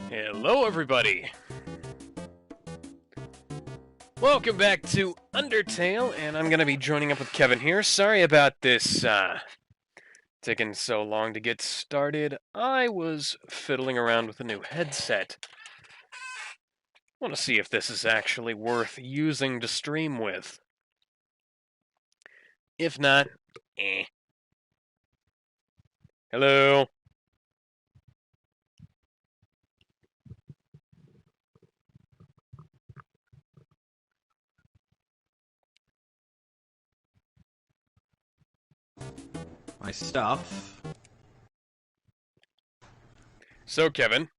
Hello, everybody! Welcome back to Undertale, and I'm gonna be joining up with Kevin here. Sorry about this, taking so long to get started. I was fiddling around with a new headset. Want to see if this is actually worth using to stream with. If not, eh. Hello? My stuff. So, Kevin,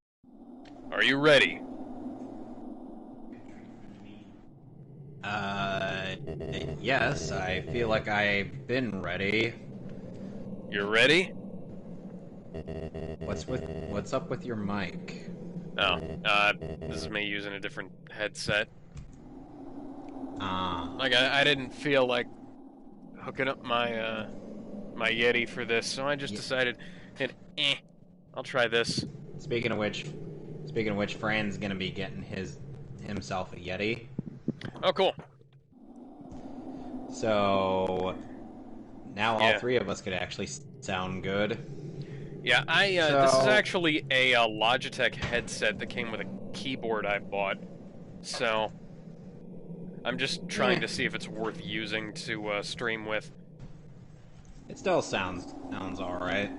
are you ready? Yes, I feel like I've been ready. You're ready? What's up with your mic? Oh, this is me using a different headset. Like, I didn't feel like hooking up my, my Yeti for this, so I just decided, I'll try this. Speaking of which, Fran's gonna be getting himself a Yeti. Oh, cool. So now all three of us could actually sound good. Yeah, this is actually a Logitech headset that came with a keyboard I bought. So I'm just trying to see if it's worth using to stream with. It still sounds alright.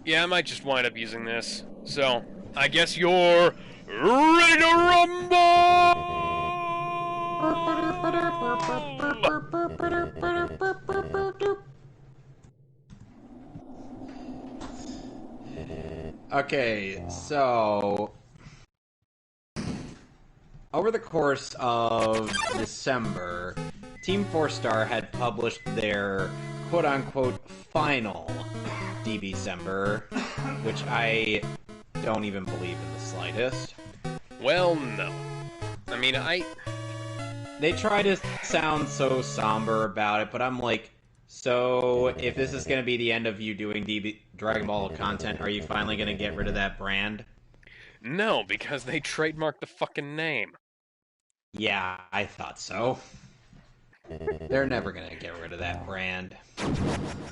Yeah, I might just wind up using this. So, I guess you're ready to rumble! Okay, so over the course of December, Team 4-Star had published their quote-unquote final December, which I don't even believe in the slightest. Well, no. I mean, They try to sound so somber about it, but I'm like, so if this is going to be the end of you doing Dragon Ball content, are you finally going to get rid of that brand? No, because they trademarked the fucking name. Yeah, I thought so. They're never going to get rid of that brand.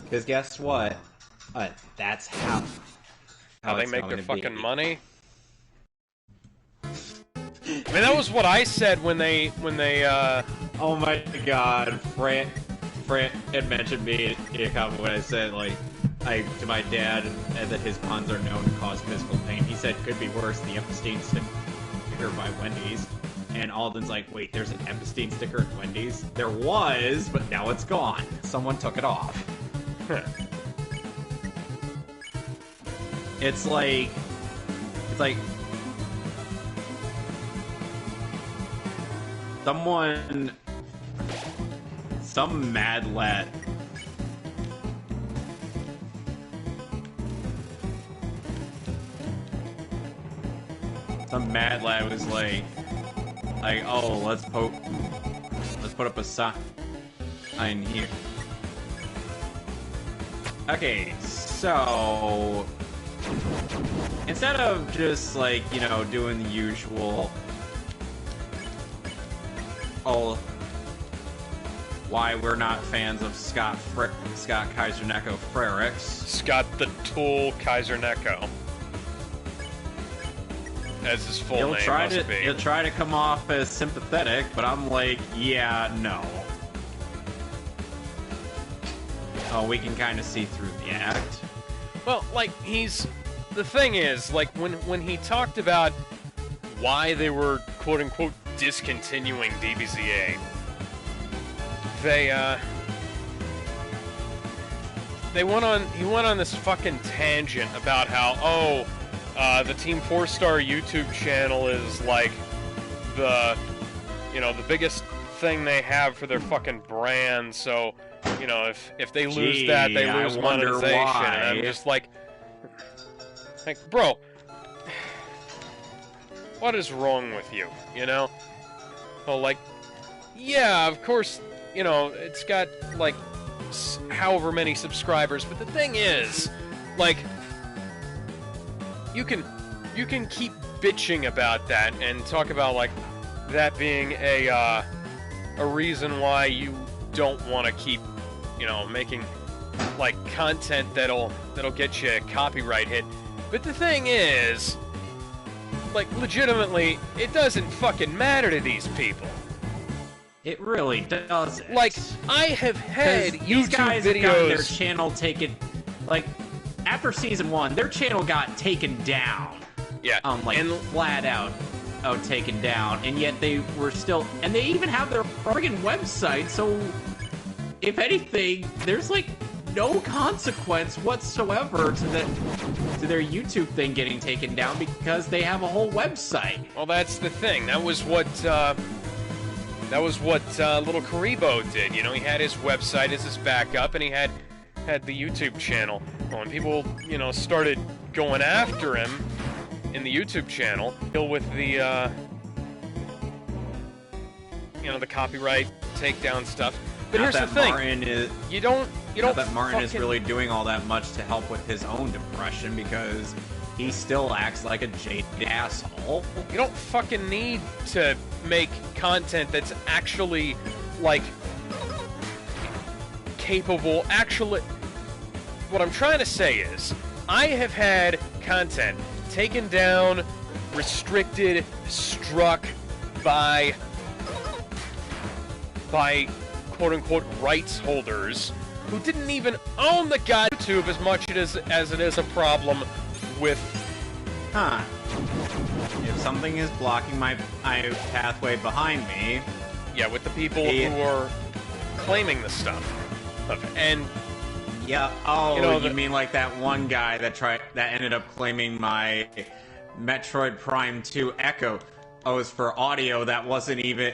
Because guess what? That's how they make their fucking money? I mean, that was what I said when they Oh my god, Fran had mentioned me in a comment when I said, to my dad, that his puns are known to cause physical pain. He said, could be worse, the Epstein sticker by Wendy's. And Alden's like, wait, there's an Epstein sticker at Wendy's? There was, but now it's gone. Someone took it off. It's like some mad lad was like, oh, let's put up a sign here. Okay, so instead of just doing the usual, why we're not fans of Scott Kaiser-Neko Frericks. Scott the Tool Kaiser-Neko, as his full name must be. He'll try to come off as sympathetic, but I'm like, yeah, no. Oh, we can kind of see through the act. Well, the thing is, when he talked about why they were quote-unquote discontinuing DBZA, he went on this fucking tangent about how, the Team 4-Star YouTube channel is the biggest thing they have for their fucking brand, so if they lose that, they lose monetization. And I'm just like, bro, what is wrong with you? Well, yeah, of course, it's got however many subscribers, but the thing is, you can keep bitching about that and talk about that being a reason why you don't want to keep making content that'll get you a copyright hit. But the thing is, legitimately, it doesn't fucking matter to these people. It really doesn't. I have had these YouTube guys videos. Have gotten their channel taken, after season 1, their channel got taken down. Yeah. Flat out taken down, and yet they were still, and they even have their friggin' website, so if anything, there's no consequence whatsoever to to their YouTube thing getting taken down because they have a whole website. Well, that's the thing. That was what little Karibo did. You know, he had his website as his backup, and he had the YouTube channel. Well, and people, you know, started going after him in the YouTube channel, deal with the you know, the copyright takedown stuff. But here's the thing: you don't that Martin is really doing all that much to help with his own depression, because he still acts like a jaded asshole. You don't fucking need to make content that's actually, like, capable. Actually, what I'm trying to say is, I have had content taken down, restricted, struck by quote-unquote rights holders who didn't even own the god YouTube as much as it is a problem with... If something is blocking my pathway behind me... Yeah, with the people who are claiming the stuff. And... Yeah, oh, you mean like that one guy that ended up claiming my Metroid Prime 2 Echo was for audio that wasn't even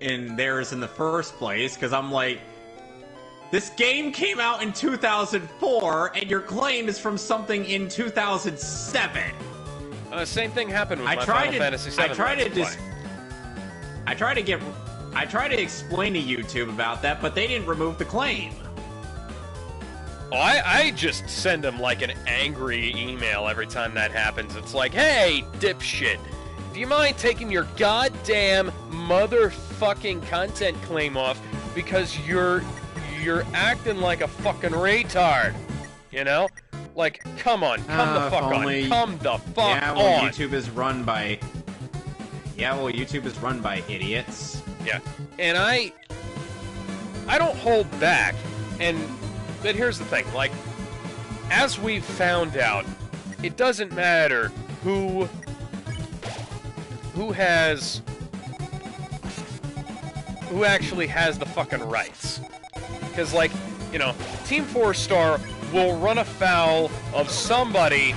in theirs in the first place, because I'm like, this game came out in 2004, and your claim is from something in 2007. Same thing happened with my Final Fantasy VII. I tried to explain to YouTube about that, but they didn't remove the claim. Oh, I just send them like an angry email every time that happens. It's like, hey, dipshit, do you mind taking your goddamn motherfucking content claim off because you're acting like a fucking retard, you know? Like, come on, come the fuck on, come the fuck on. Yeah, well, YouTube is run by... Yeah, well, YouTube is run by idiots. Yeah, and I don't hold back, but here's the thing, like, as we've found out, it doesn't matter who actually has the fucking rights. Because, like, you know, Team 4-Star will run afoul of somebody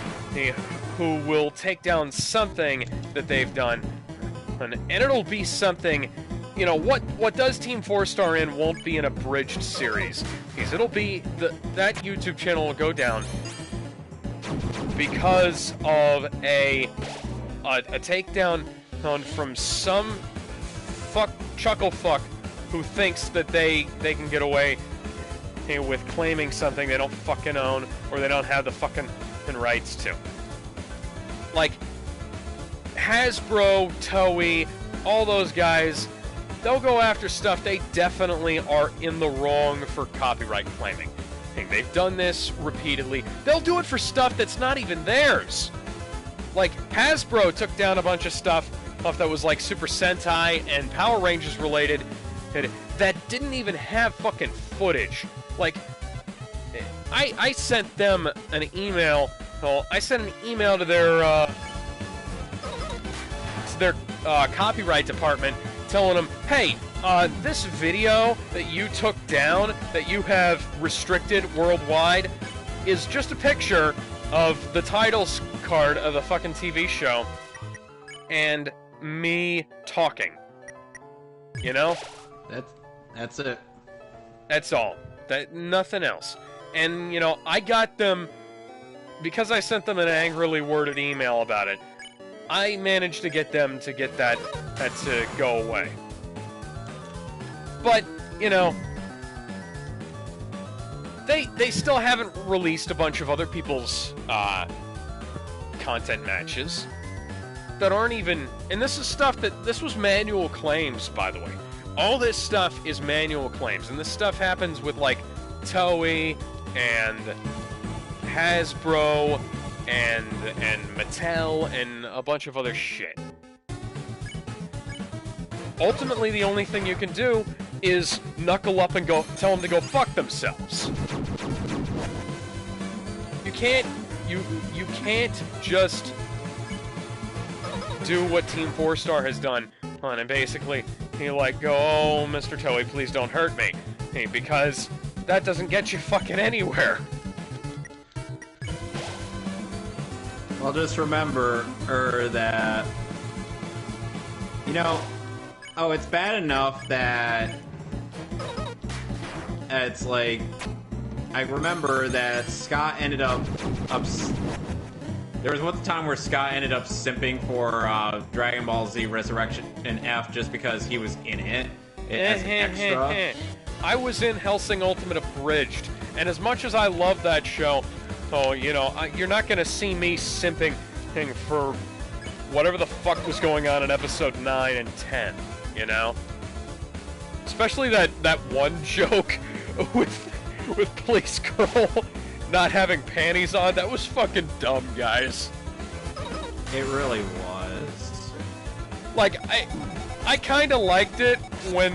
who will take down something that they've done, and it'll be something, you know, what does Team 4-Star in won't be an abridged series, because it'll be, that YouTube channel will go down because of a takedown from some chuckle fuck who thinks that they can get away with claiming something they don't fucking own, or they don't have the fucking rights to. Like, Hasbro, Toei, all those guys, they'll go after stuff they definitely are in the wrong for copyright claiming. They've done this repeatedly. They'll do it for stuff that's not even theirs. Like, Hasbro took down a bunch of stuff that was like Super Sentai and Power Rangers related that didn't even have fucking footage. Like, I sent them an email. Well, I sent an email to their copyright department telling them, hey, this video that you took down, that you have restricted worldwide, is just a picture of the titles card of the fucking TV show and me talking. You know? That's it. That's all. Nothing else. And, you know, I got them, because I sent them an angrily worded email about it, I managed to get them to get that to go away. But, you know, they still haven't released a bunch of other people's content matches that aren't even... And this is stuff this was manual claims, by the way. All this stuff is manual claims, and this stuff happens with, like, Toei and Hasbro and Mattel and a bunch of other shit. Ultimately, the only thing you can do is knuckle up and tell them to go fuck themselves. You can't just do what Team 4-Star has done, and basically, you like, go, oh, Mr. Toei, please don't hurt me, because that doesn't get you fucking anywhere. Well, just remember that, it's bad enough that it's like, I remember that Scott ended up there was one time where Scott ended up simping for Dragon Ball Z Resurrection and F just because he was in it as an extra. I was in Hellsing Ultimate Abridged, and as much as I love that show, you're not going to see me simping for whatever the fuck was going on in episode 9 and 10, Especially that one joke with Police Girl not having panties on. That was fucking dumb, guys. It really was. Like, I kind of liked it when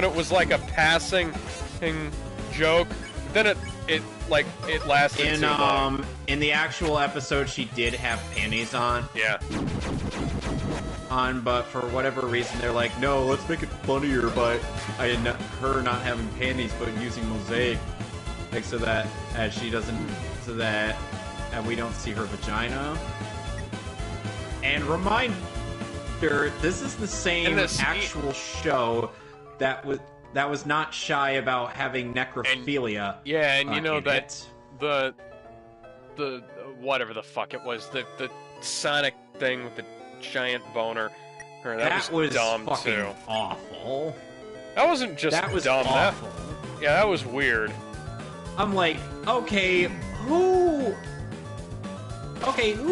it was like a passing joke. Then it lasted too long. In the actual episode, she did have panties on. Yeah. But for whatever reason, they're like, no, let's make it funnier by her not having panties, but using mosaic, like so that we don't see her vagina. And reminder, this is the same actual show that was not shy about having necrophilia. And you know that the whatever the fuck it was, the Sonic thing with the giant boner. That was dumb fucking too. Awful. That wasn't just that was dumb. Awful. That was weird. I'm like, okay, who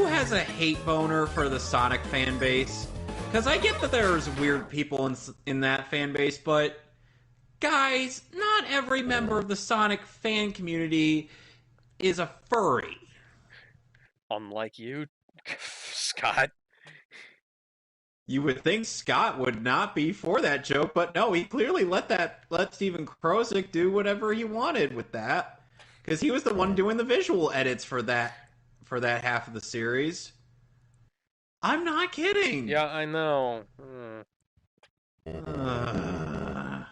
has a hate boner for the Sonic fan base? Because I get that there's weird people in that fan base, but guys, not every member of the Sonic fan community is a furry. Unlike you, Scott. You would think Scott would not be for that joke, but no, he clearly let Steven Krosick do whatever he wanted with that, because he was the one doing the visual edits for that half of the series. I'm not kidding. Yeah, I know. Not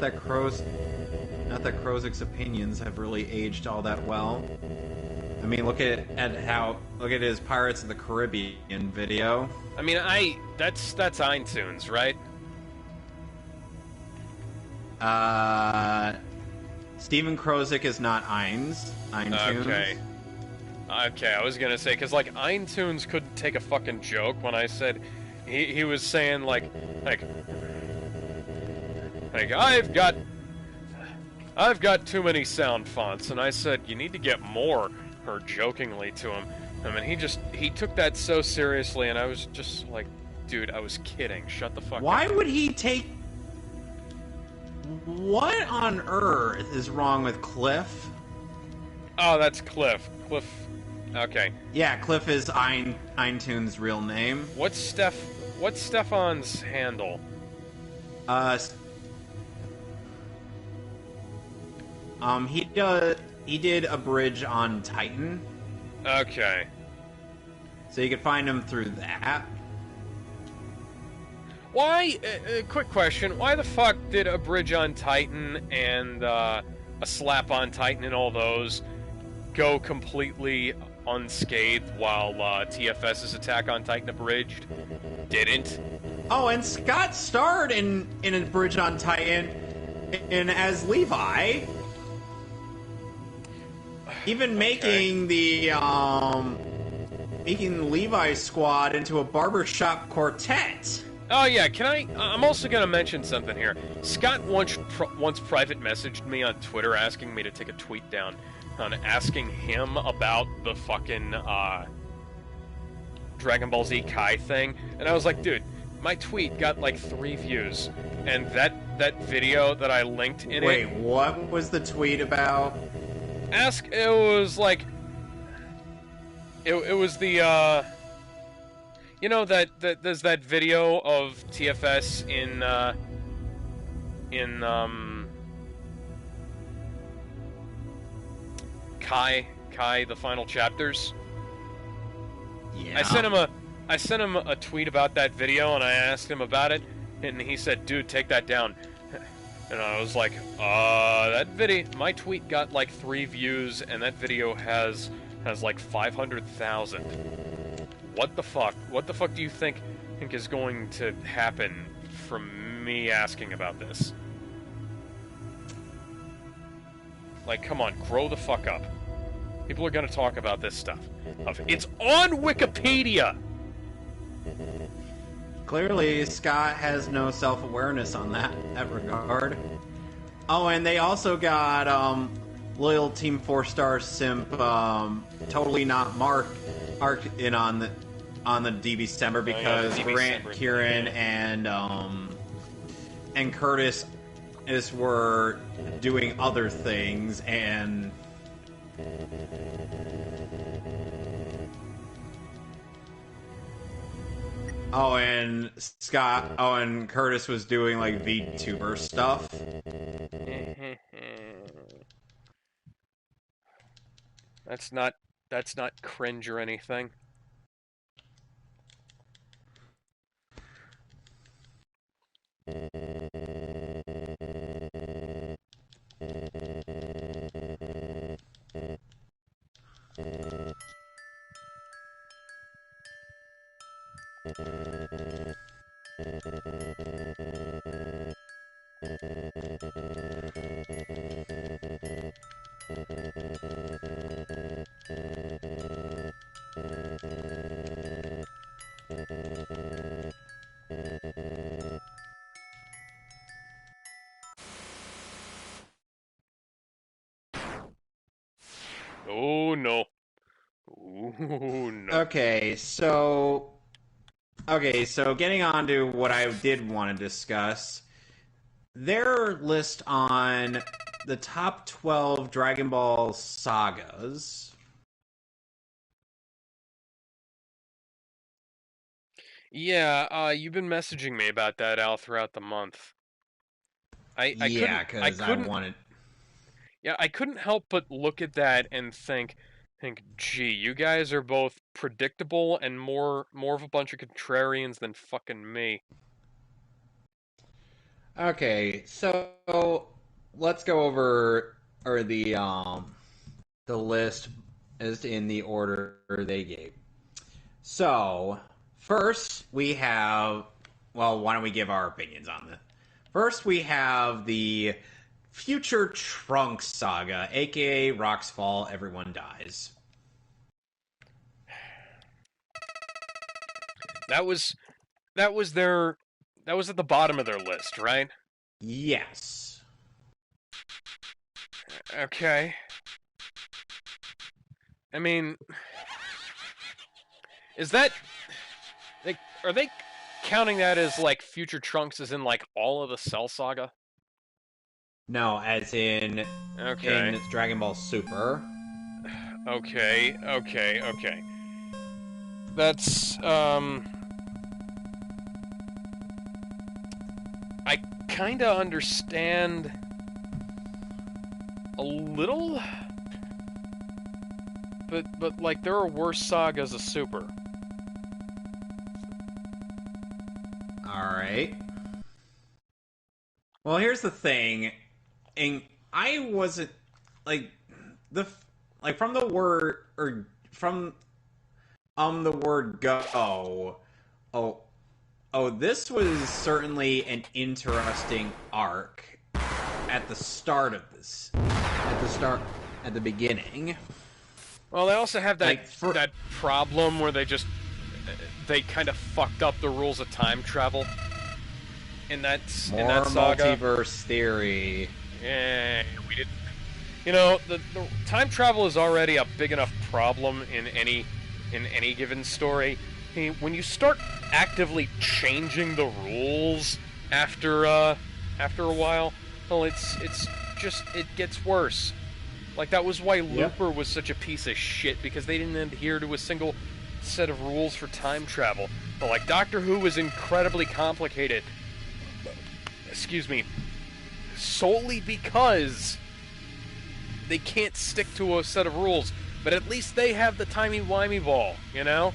that Krosick's opinions have really aged all that well. I mean, look at his Pirates of the Caribbean video. I mean, that's iTunes, right? Steven Krosick is not iTunes. Okay, I was gonna say, because like iTunes couldn't take a fucking joke when I said he was saying like I've got too many sound fonts, and I said you need to get more. Her jokingly to him. I mean, he took that so seriously, and I was just like, dude, I was kidding. Shut the fuck up. Why would he take... What on earth is wrong with Cliff? Oh, that's Cliff. Cliff... Okay. Yeah, Cliff is iTunes' real name. What's Stefan's handle? He did a bridge on Titan. Okay. So you could find him through that. Why, quick question, why the fuck did a bridge on Titan and a slap on Titan and all those go completely unscathed while TFS's Attack on Titan Abridged didn't? Oh, and Scott starred in a bridge on Titan as Levi. Even making the Levi's squad into a barbershop quartet. Oh yeah, I'm also gonna mention something here. Scott once private messaged me on Twitter asking me to take a tweet down on asking him about the fucking Dragon Ball Z Kai thing, and I was like, dude, my tweet got like 3 views, and that video that I linked in Wait, what was the tweet about? It was like it was the there's that video of TFS in Kai the final chapters. Yeah. I sent him a tweet about that video, and I asked him about it, and he said, dude, take that down. And I was like, that video, my tweet got like 3 views, and that video has like 500,000. What the fuck? What the fuck do you think is going to happen from me asking about this? Like, come on, grow the fuck up. People are gonna talk about this stuff. It's on Wikipedia! Clearly, Scott has no self-awareness on that regard. Oh, and they also got loyal Team 4-star simp, totally not Mark in on the DB-Stember because Grant, Kieran, and Curtis were doing other things, and and Curtis was doing like VTuber stuff. That's not cringe or anything. Oh no. Ooh, no. Okay, so getting on to what I did want to discuss, their list on the top 12 Dragon Ball sagas. Yeah, you've been messaging me about that, Al, throughout the month. I wanted. Yeah, I couldn't help but look at that and think, gee, you guys are both predictable and more of a bunch of contrarians than fucking me. Okay, so let's go over the list as in the order they gave. So first we have, well, why don't we give our opinions on this? First we have the Future Trunks saga, aka Rock's Fall, Everyone Dies. That was at the bottom of their list, right? Yes. Okay. I mean, is that like, are they counting that as like Future Trunks as in like all of the Cell Saga? No, as in in Dragon Ball Super. Okay. That's I kinda understand a little, but like there are worse sagas of Super. Alright. Well, here's the thing. And I wasn't like from the word the word go. This was certainly an interesting arc at the start of this. At the beginning. Well, they also have that that problem where they kind of fucked up the rules of time travel. In that saga. Multiverse theory. Yeah, we didn't. You know, the time travel is already a big enough problem in any given story. When you start actively changing the rules after a while, well, it gets worse. Like, that was why Looper was such a piece of shit, because they didn't adhere to a single set of rules for time travel. But like Doctor Who was incredibly complicated. Excuse me. Solely because they can't stick to a set of rules, but at least they have the timey-wimey ball, you know?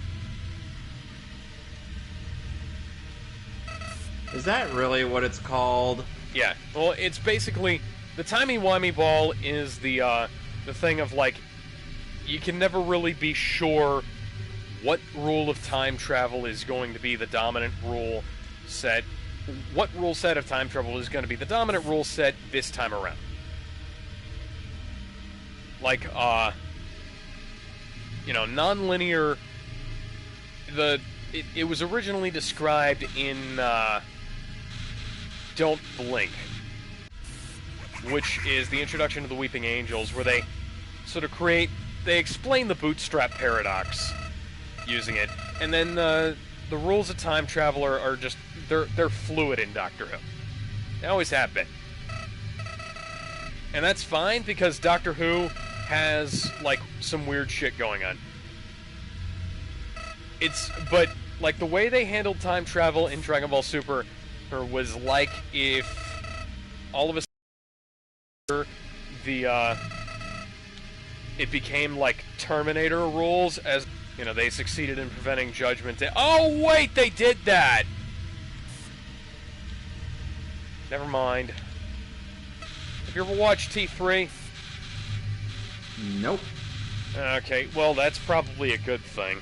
Is that really what it's called? Yeah, well, it's basically the timey-wimey ball is the thing of like you can never really be sure what rule of time travel is going to be the dominant rule set. What rule set of time travel is going to be the dominant rule set this time around? Like, non-linear. It was originally described in Don't Blink, which is the introduction to the Weeping Angels, where they sort of they explain the bootstrap paradox using it, and then the rules of time travel are just they're fluid in Doctor Who. They always have been, and that's fine because Doctor Who has like some weird shit going on. But like the way they handled time travel in Dragon Ball Super was like if all of a sudden it became like Terminator rules, as they succeeded in preventing Judgment Day. Oh wait, they did that. Never mind. Have you ever watched T3? Nope. Okay, well that's probably a good thing.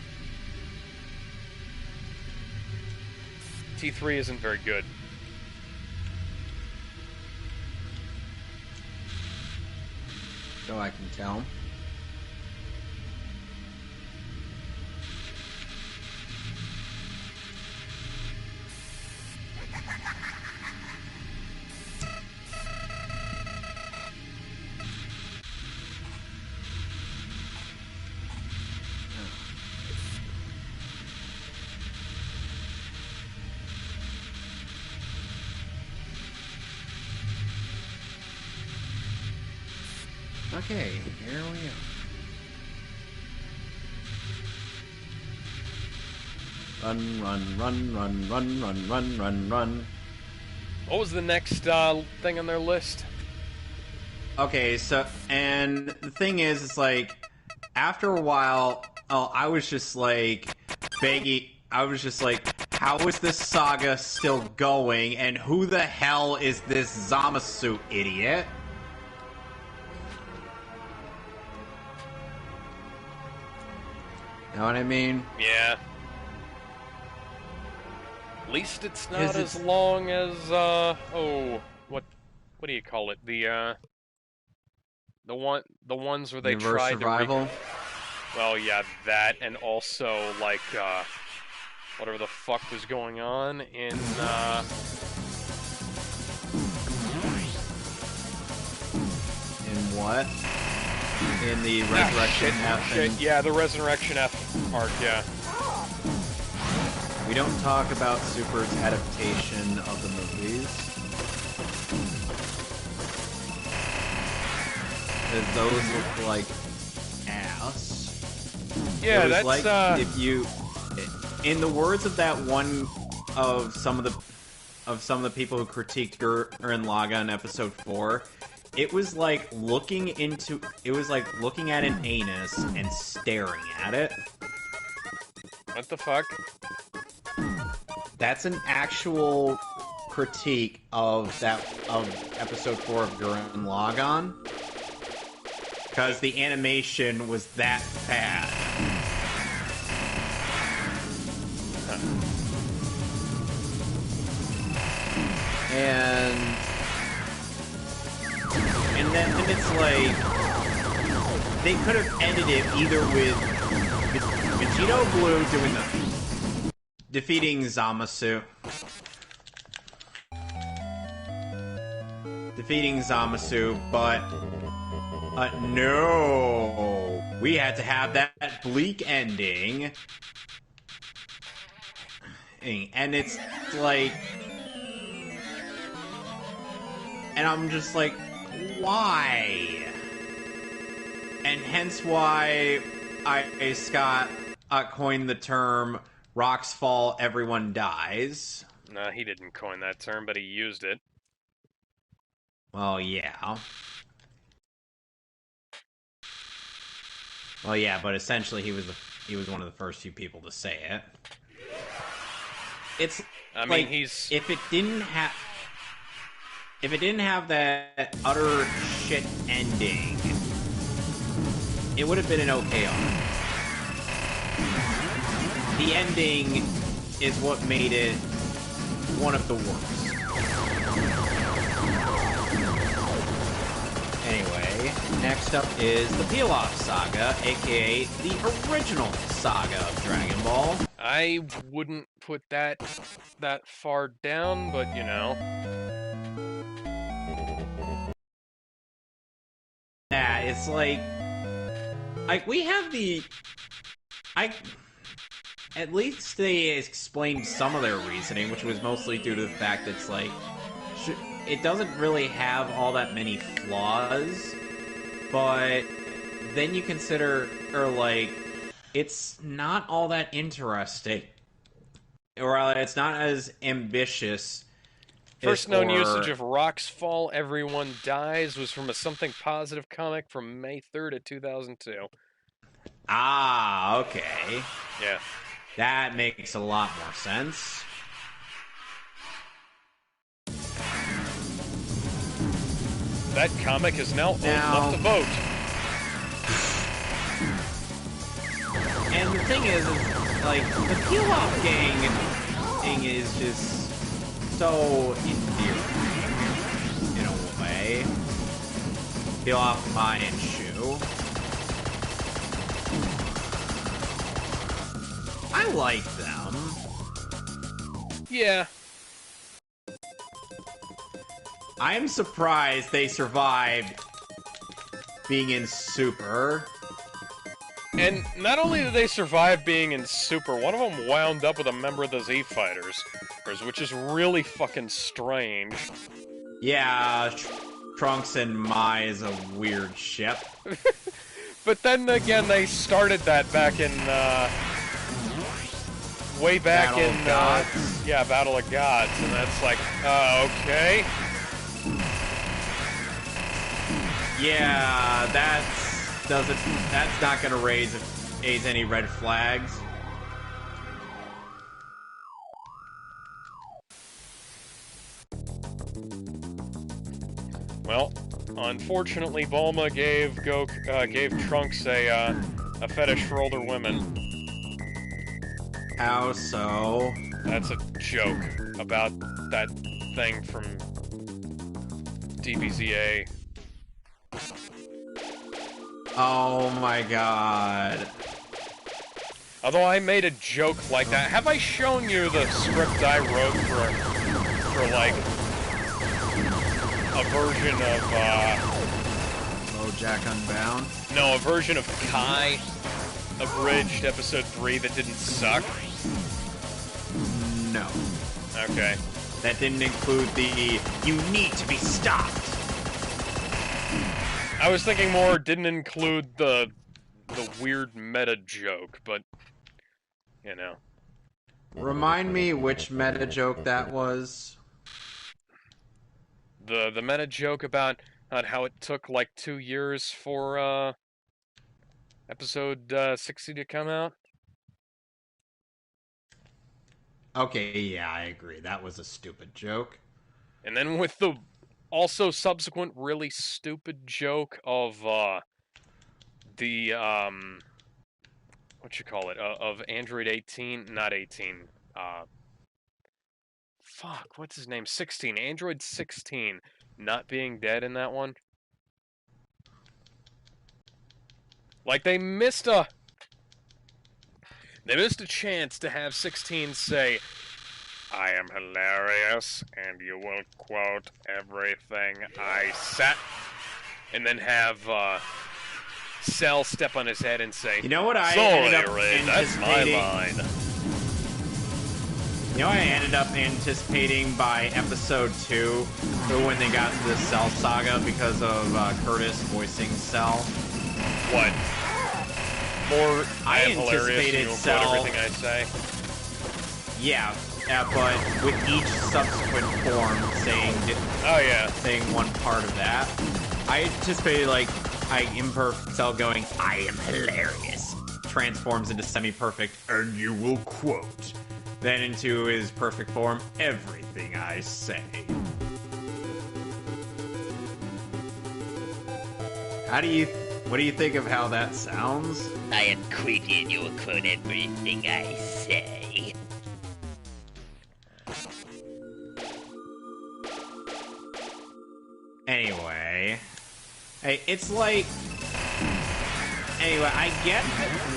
T3 isn't very good. So I can tell. Okay, here we are. Run, run, run, run, run, run, run, run, run. What was the next thing on their list? Okay, so, and the thing is, it's like, after a while, I was just like, how is this saga still going, and who the hell is this Zamasu idiot? Know what I mean? Yeah. At least it's not as long as what do you call it? The ones where they Universe tried Survival? Well, yeah, that, and also like whatever the fuck was going on in In what? In the Resurrection F. Yeah, the Resurrection F arc, yeah. We don't talk about Super's adaptation of the movies. Because those look like ass. Yeah, that's like if you, in the words of that one of some of the people who critiqued Gurren Lagann in episode 4, it was like looking at an anus and staring at it. What the fuck? That's an actual critique of episode 4 of Gurren Lagann. Because the animation was that bad. And then it's like they could have ended it either with Vegito Blue defeating Zamasu. But no, we had to have that bleak ending, and it's like, and I'm just like, why? And hence why Scott coined the term "rocks fall, everyone dies." No, he didn't coin that term, but he used it. Well, yeah. Well, yeah, but essentially he was one of the first few people to say it. It's I mean, like, he's if it didn't have if it didn't have that utter shit ending, it would have been an okay arc. The ending is what made it one of the worst. Anyway, next up is the Pilaf Saga, aka the original saga of Dragon Ball. I wouldn't put that far down, but you know. Yeah, it's like we have at least they explained some of their reasoning, which was mostly due to the fact that it's like it doesn't really have all that many flaws, but then you consider, or like, it's not all that interesting, or it's not as ambitious. First known usage of Rock's Fall, Everyone Dies was from a Something Positive comic from May 3rd of 2002. Ah, okay. Yeah. That makes a lot more sense. That comic is now old enough to vote. And the thing is like, the Peel-Off gang is just so endearing, in a way. Peel-Off, Mai, and Shu. I like them. Yeah. I am surprised they survived being in Super. And not only did they survive being in Super, one of them wound up with a member of the Z Fighters, which is really fucking strange. Yeah, Trunks and Mai is a weird ship. But then again, they started that back in, way back Battle in, of Gods? yeah, Battle of Gods, and that's like, okay. Yeah, that's not gonna raise any red flags. Well, unfortunately, Bulma gave Trunks a fetish for older women. How so? That's a joke about that thing from DBZA. Oh my god. Although I made a joke like that. Have I shown you the script I wrote for like, a version of, BoJack Unbound? No, a version of Kai, abridged episode 3 that didn't suck? No. Okay. That didn't include the, you need to be stopped. I was thinking more didn't include the weird meta joke, but, you know. Remind me which meta joke that was. The meta joke about how it took like 2 years for episode 60 to come out. Okay, yeah, I agree. That was a stupid joke. And then with the also subsequent really stupid joke of the what you call it, of Android 18, not 18, fuck, what's his name, 16, Android 16 not being dead in that one. Like they missed a chance to have 16 say, I am hilarious, and you will quote everything I said. And then have Cell step on his head and say, you know what I sorry, ended up Ray, that's my line. You know what I ended up anticipating by episode 2, when they got to the Cell saga because of Curtis voicing Cell? What? More, I am hilarious, anticipated you will Cell. quote everything I say? Yeah, but with each subsequent form saying one part of that, I anticipated like imperfect Cell going, I am hilarious, transforms into semi-perfect, and you will quote, then into his perfect form, everything I say. What do you think of how that sounds? I am quitting you quote everything I say. Anyway, hey, it's like. Anyway, I get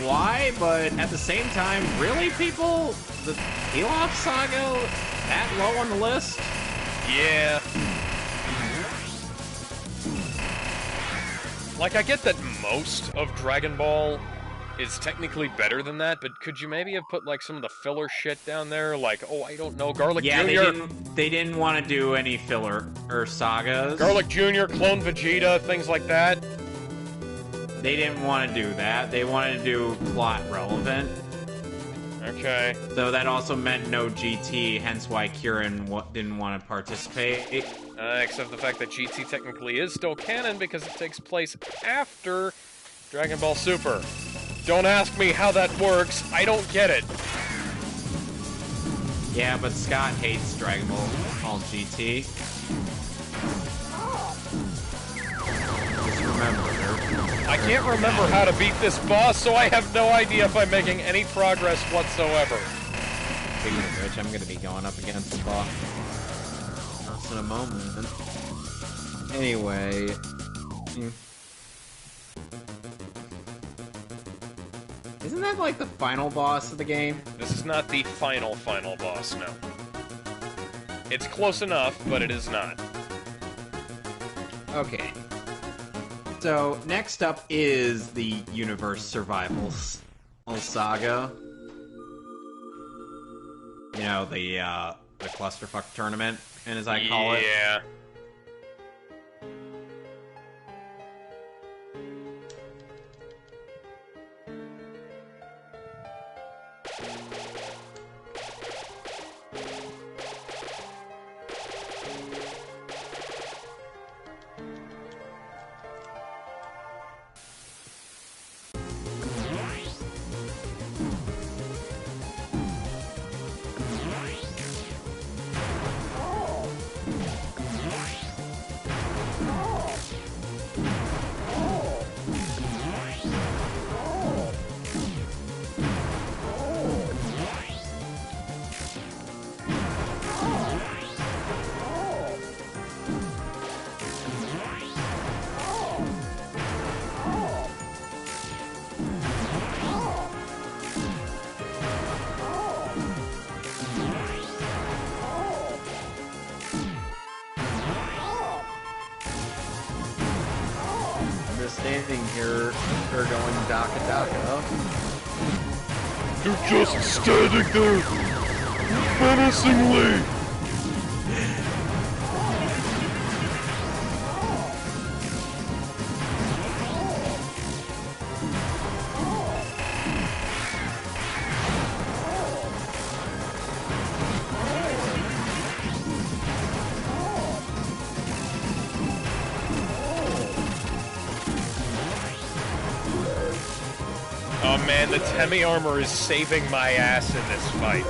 why, but at the same time, really, people, the Elof Saga that low on the list? Yeah. Like, I get that most of Dragon Ball is technically better than that, but could you maybe have put, like, some of the filler shit down there? Like, oh, I don't know, Garlic Jr.? They didn't want to do any filler or sagas. Garlic Jr., Clone Vegeta, things like that. They didn't want to do that. They wanted to do plot relevant. Okay. So that also meant no GT, hence why Kieran didn't want to participate. Except the fact that GT technically is still canon because it takes place after Dragon Ball Super. Don't ask me how that works. I don't get it. Yeah, but Scott hates Dragon Ball GT. Just remember, I can't remember how to beat this boss, so I have no idea if I'm making any progress whatsoever. Speaking of which, I'm going to be going up against the boss in a moment. Anyway. Isn't that like the final boss of the game? This is not the final boss, no. It's close enough, but it is not. Okay. So, next up is the Universe Survival Saga. You know, the clusterfuck tournament, and as I call it. Yeah. Standing here, they're going Daka Daka. You're just standing there, menacingly! Oh man, the Temi armor is saving my ass in this fight.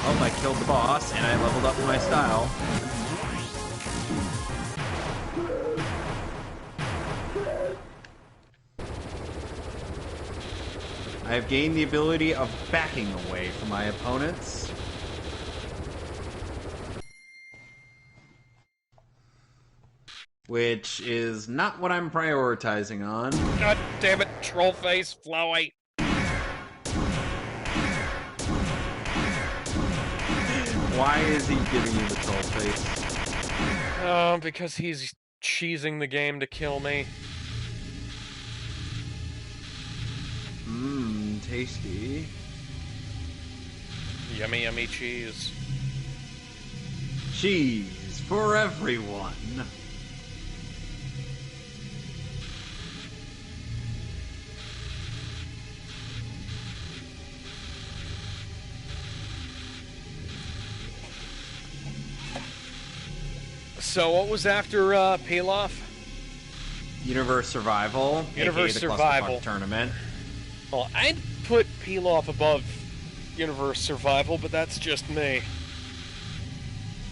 Oh, I killed the boss, and I leveled up my style. I have gained the ability of backing away from my opponents. Which is not what I'm prioritizing on. God damn it, troll face, Flowey. Why is he giving you the troll face? Oh, because he's cheesing the game to kill me. Mmm, tasty. Yummy, yummy cheese. Cheese for everyone. So what was after Pilaf? Universe Survival, Universe aka the Survival. Clusterfuck Tournament. Well, I'd put Pilaf above Universe Survival, but that's just me.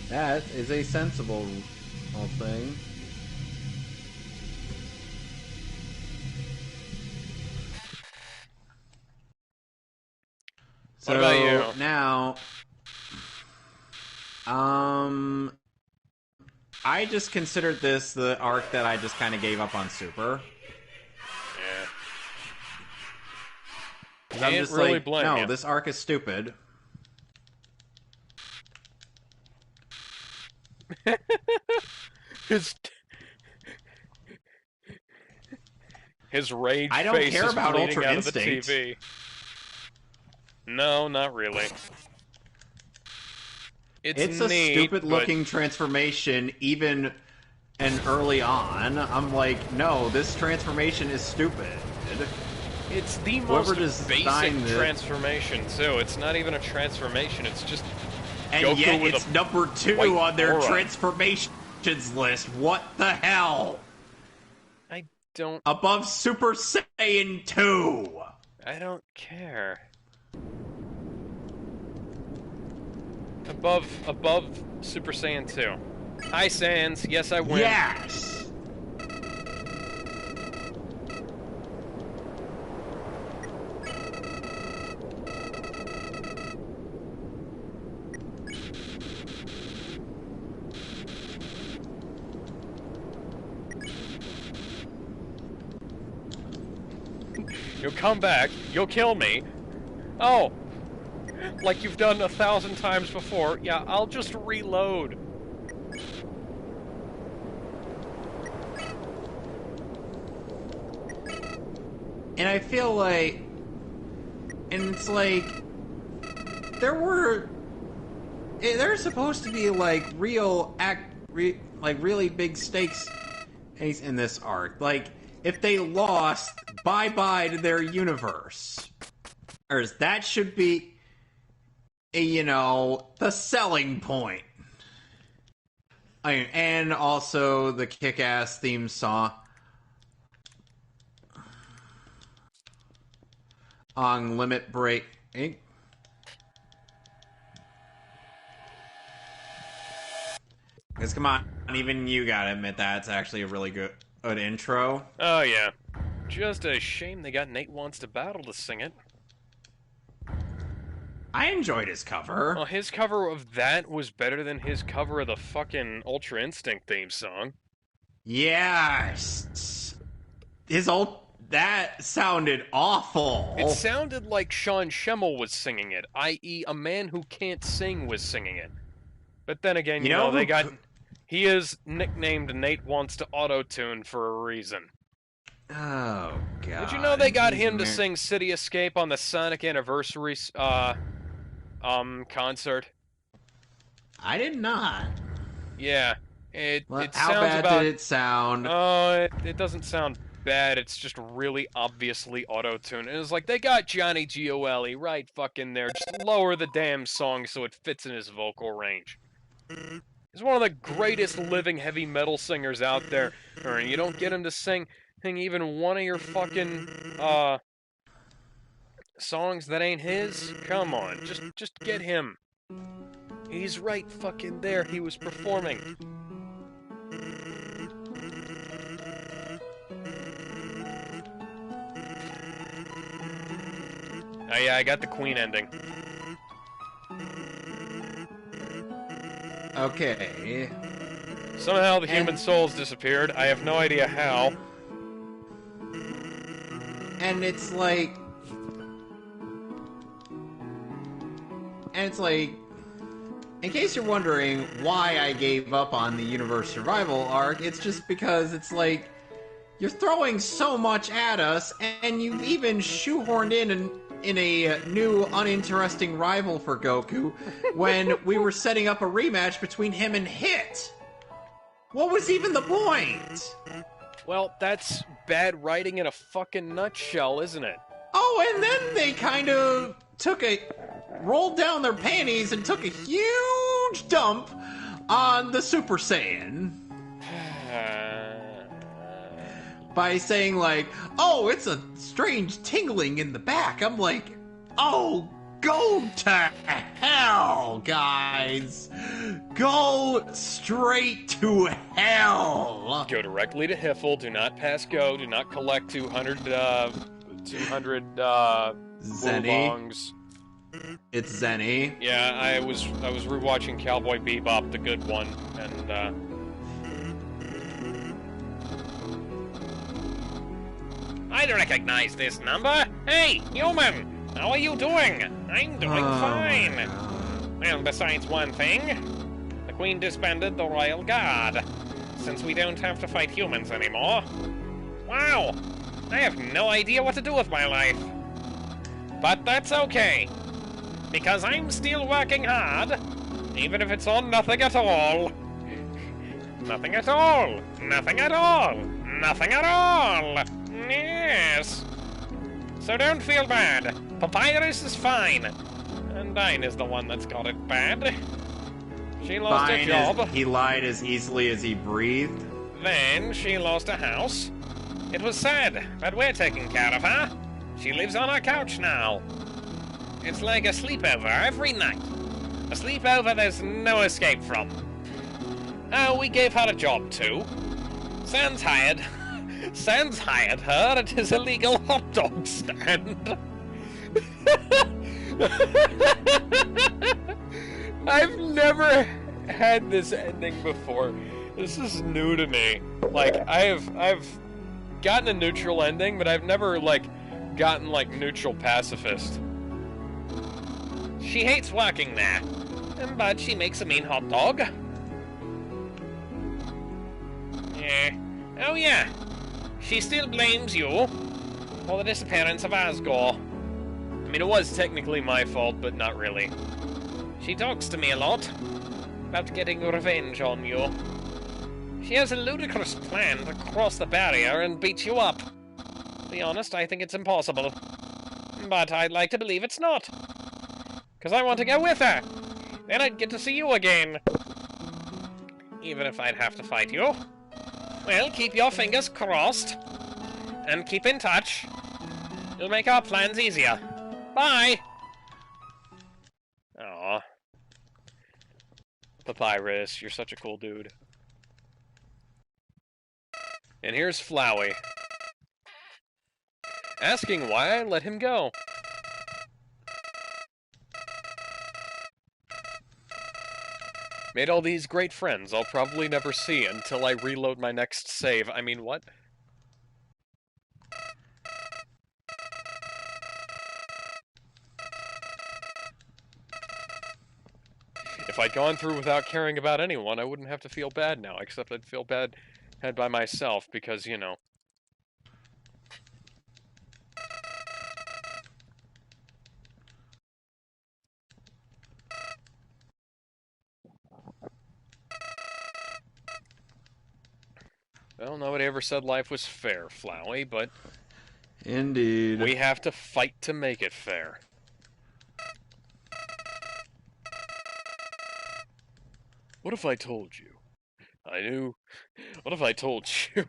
That is a sensible whole thing. What about you? Now, I just considered this the arc that I just kind of gave up on Super. Yeah. I'm Can't just really like, blame no, you. this arc is stupid. His rage I don't face care is about bleeding Ultra out of the Instinct. TV. No, not really. It's a neat, stupid-looking transformation, even and early on. I'm like, no, this transformation is stupid. It's the Whoever most basic designed it- transformation, too. It's not even a transformation, it's just And Goku yet with it's a number 2 white on their aura. transformations list. What the hell? I don't Above Super Saiyan 2! I don't care. Above Super Saiyan 2. Hi, Sans. Yes, I win. Yes! You'll come back. You'll kill me. Oh. Like you've done 1,000 times before. Yeah, I'll just reload. And I feel like... And it's like... There's supposed to be, like, really big stakes in this arc. Like, if they lost, bye-bye to their universe. Or that should be, the selling point. And also the kick-ass theme song on Limit Break. Because come on, even you gotta admit that's actually a really good intro. Oh, yeah. Just a shame they got Nate Wants to Battle to sing it. I enjoyed his cover. Well, his cover of that was better than his cover of the fucking Ultra Instinct theme song. Yes. That sounded awful. It sounded like Sean Schemmel was singing it, i.e. a man who can't sing was singing it. But then again, he is nicknamed Nate Wants to Auto-Tune for a reason. Oh, God. Did you know they got him to sing City Escape on the Sonic Anniversary concert? I did not. Yeah. How bad did it sound? Oh, it doesn't sound bad. It's just really obviously auto-tuned. And it's like, they got Johnny Gioeli right fucking there. Just lower the damn song so it fits in his vocal range. He's one of the greatest living heavy metal singers out there. And you don't get him to sing even one of your fucking songs that ain't his? Come on, just get him. He's right fucking there. He was performing. Oh yeah, I got the Queen ending. Okay. Somehow the human soul's disappeared. I have no idea how. And it's like... in case you're wondering why I gave up on the Universe Survival arc, it's just because it's like, you're throwing so much at us, and you've even shoehorned in a new, uninteresting rival for Goku when we were setting up a rematch between him and Hit. What was even the point? Well, that's bad writing in a fucking nutshell, isn't it? Oh, and then they kind of rolled down their panties and took a huge dump on the Super Saiyan by saying like, "Oh, it's a strange tingling in the back." I'm like, "Oh, go to hell, guys! Go straight to hell!" Go directly to Hiffle. Do not pass go. Do not collect 200 Zenny. Wulongs. It's Zenny. Yeah, I was rewatching Cowboy Bebop, the good one, and I recognize this number. Hey, human, how are you doing? I'm doing fine. Well, besides one thing, the Queen disbanded the Royal Guard, since we don't have to fight humans anymore. Wow, I have no idea what to do with my life. But that's okay, because I'm still working hard, even if it's on nothing at all. Nothing at all. Nothing at all. Nothing at all. Yes. So don't feel bad. Papyrus is fine. Undyne is the one that's got it bad. She lost a job. He lied as easily as he breathed. Then she lost a house. It was sad, but we're taking care of her. She lives on our couch now. It's like a sleepover every night. A sleepover there's no escape from. Oh, we gave her a job too. Sans hired her at his illegal hot dog stand. I've never had this ending before. This is new to me. Like, I've gotten a neutral ending, but I've never, like, gotten, like, neutral pacifist. She hates working there, but she makes a mean hot dog. Yeah. Oh yeah. She still blames you for the disappearance of Asgore. I mean, it was technically my fault, but not really. She talks to me a lot about getting revenge on you. She has a ludicrous plan to cross the barrier and beat you up. To be honest, I think it's impossible. But I'd like to believe it's not. Because I want to go with her. Then I'd get to see you again. Even if I'd have to fight you. Well, keep your fingers crossed. And keep in touch. It'll make our plans easier. Bye! Aw. Papyrus, you're such a cool dude. And here's Flowey. Asking why I let him go. Made all these great friends I'll probably never see until I reload my next save. I mean, what? If I'd gone through without caring about anyone, I wouldn't have to feel bad now, except I'd feel bad by myself, because, you know. Well, nobody ever said life was fair, Flowey, but... Indeed. We have to fight to make it fair. What if I told you? What if I told you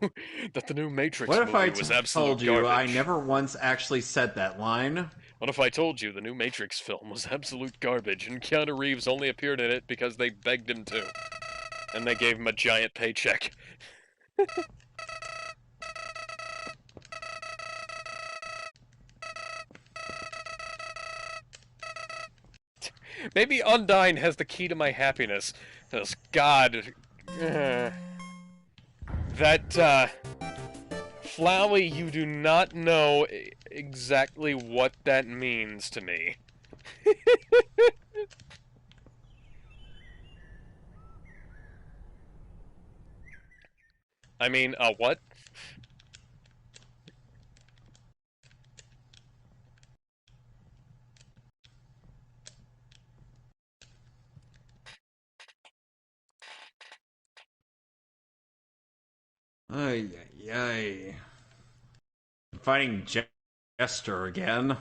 that the new Matrix movie was absolute garbage? What if I told you I never once actually said that line? What if I told you the new Matrix film was absolute garbage and Keanu Reeves only appeared in it because they begged him to? And they gave him a giant paycheck. Maybe Undyne has the key to my happiness. Because, God... Flowey, you do not know exactly what that means to me. I mean, what? Ay, ay, ay. Fighting Jester again.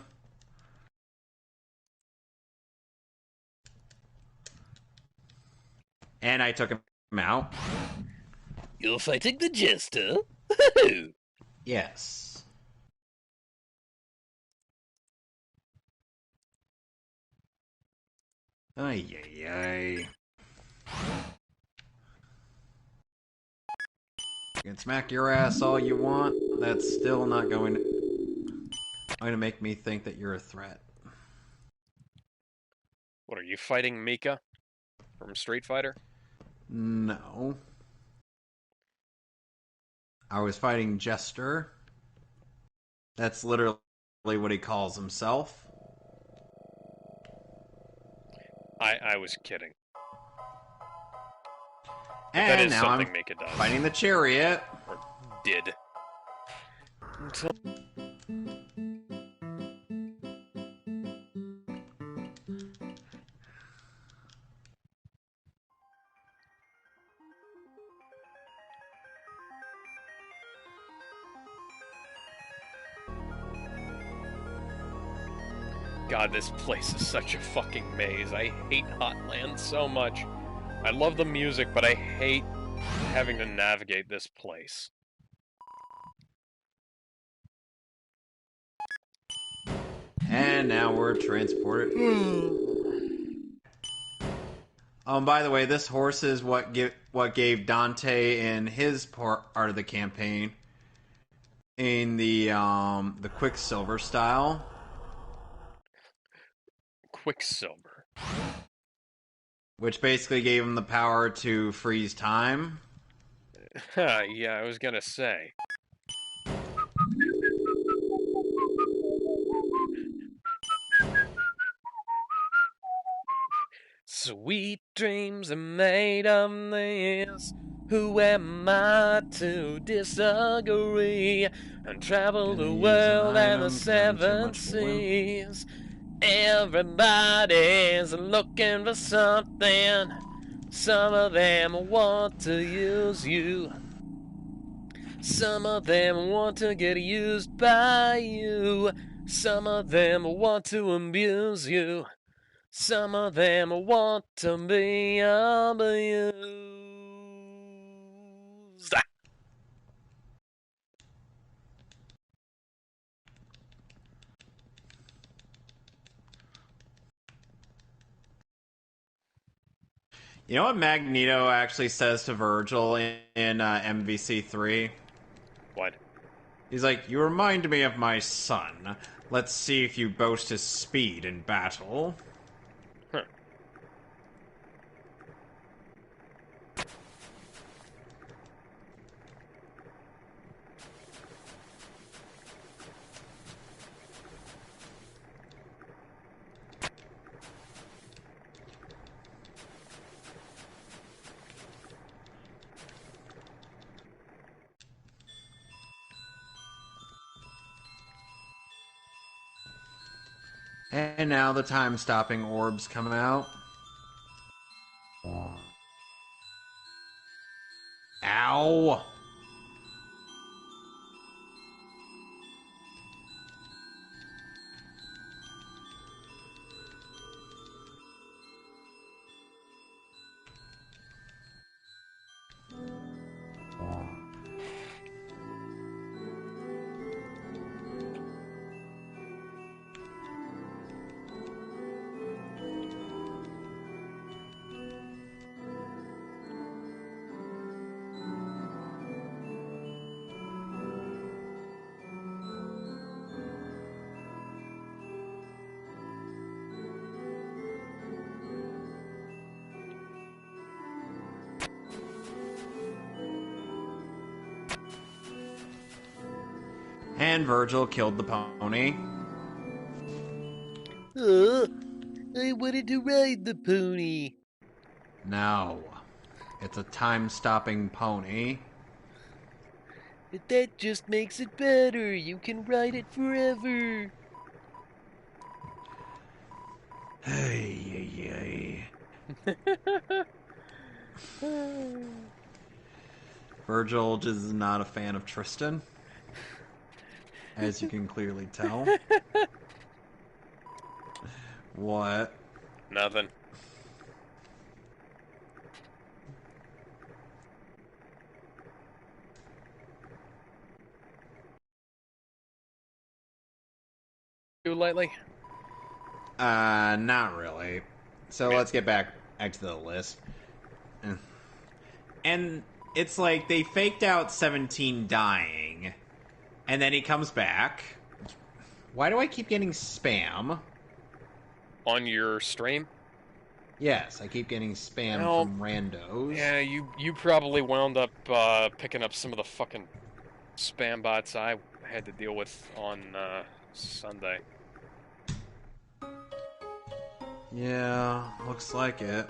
And I took him out. You're fighting the jester? Yes. Ay, ay, ay. You can smack your ass all you want. That's still not going to make me think that you're a threat. What are you fighting, Mika? From Street Fighter? No. I was fighting Jester. That's literally what he calls himself. I was kidding. But And that is now something I'm Mika does. fighting the Chariot. Or did. Until... God, this place is such a fucking maze. I hate Hotland so much. I love the music, but I hate having to navigate this place. And now we're transported. By the way, this horse is what gave Dante in his part of the campaign in the Quicksilver style. Quicksilver. Which basically gave him the power to freeze time. Yeah, I was gonna say. Sweet dreams are made of this. Who am I to disagree? And travel the world and the seven seas. Everybody's looking for something. Some of them want to use you. Some of them want to get used by you. Some of them want to abuse you. Some of them want to be abused. You know what Magneto actually says to Virgil in MVC 3? What? He's like, "You remind me of my son. Let's see if you boast his speed in battle." Huh. And now the time-stopping orbs come out. Ow! And Virgil killed the pony. I wanted to ride the pony. No. It's a time-stopping pony. That just makes it better. You can ride it forever. Hey, Virgil is not a fan of Tristan, as you can clearly tell. What? Nothing. lately? Not really. So Yeah. let's get back to the list. And it's like they faked out 17 dying, and then he comes back. Why do I keep getting spam? On your stream? Yes, I keep getting spam Well, from randos. Yeah, you probably wound up picking up some of the fucking spam bots I had to deal with on Sunday. Yeah, looks like it.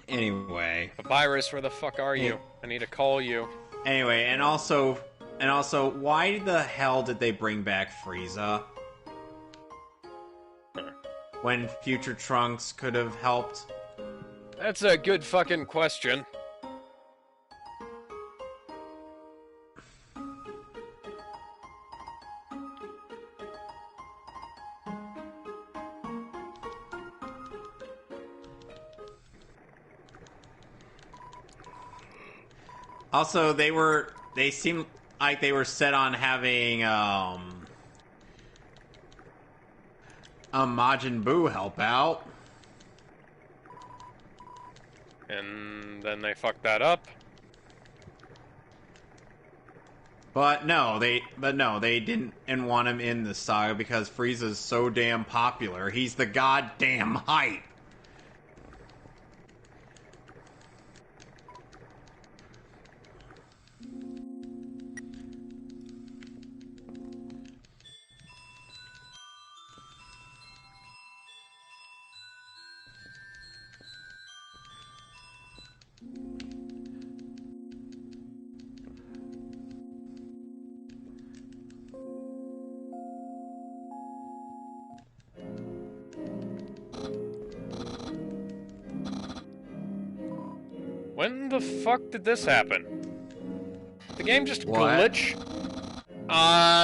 Anyway. Papyrus, where the fuck are you? I need to call you. Anyway, and also, why the hell did they bring back Frieza? When Future Trunks could have helped? That's a good fucking question. Also, they seemed like they were set on having Majin Buu help out. And then they fucked that up. But no, they didn't want him in the saga because Frieza's so damn popular. He's the goddamn hype. When the fuck did this happen? The game just What? glitch?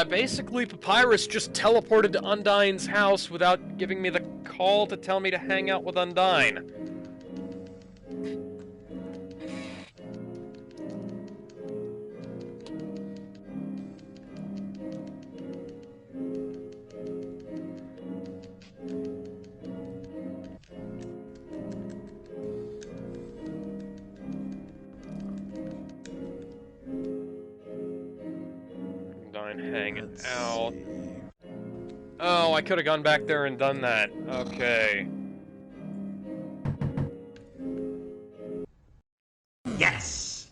Basically Papyrus just teleported to Undyne's house without giving me the call to tell me to hang out with Undyne. Hanging Let's out. see. Oh, I could have gone back there and done that. Okay. Yes!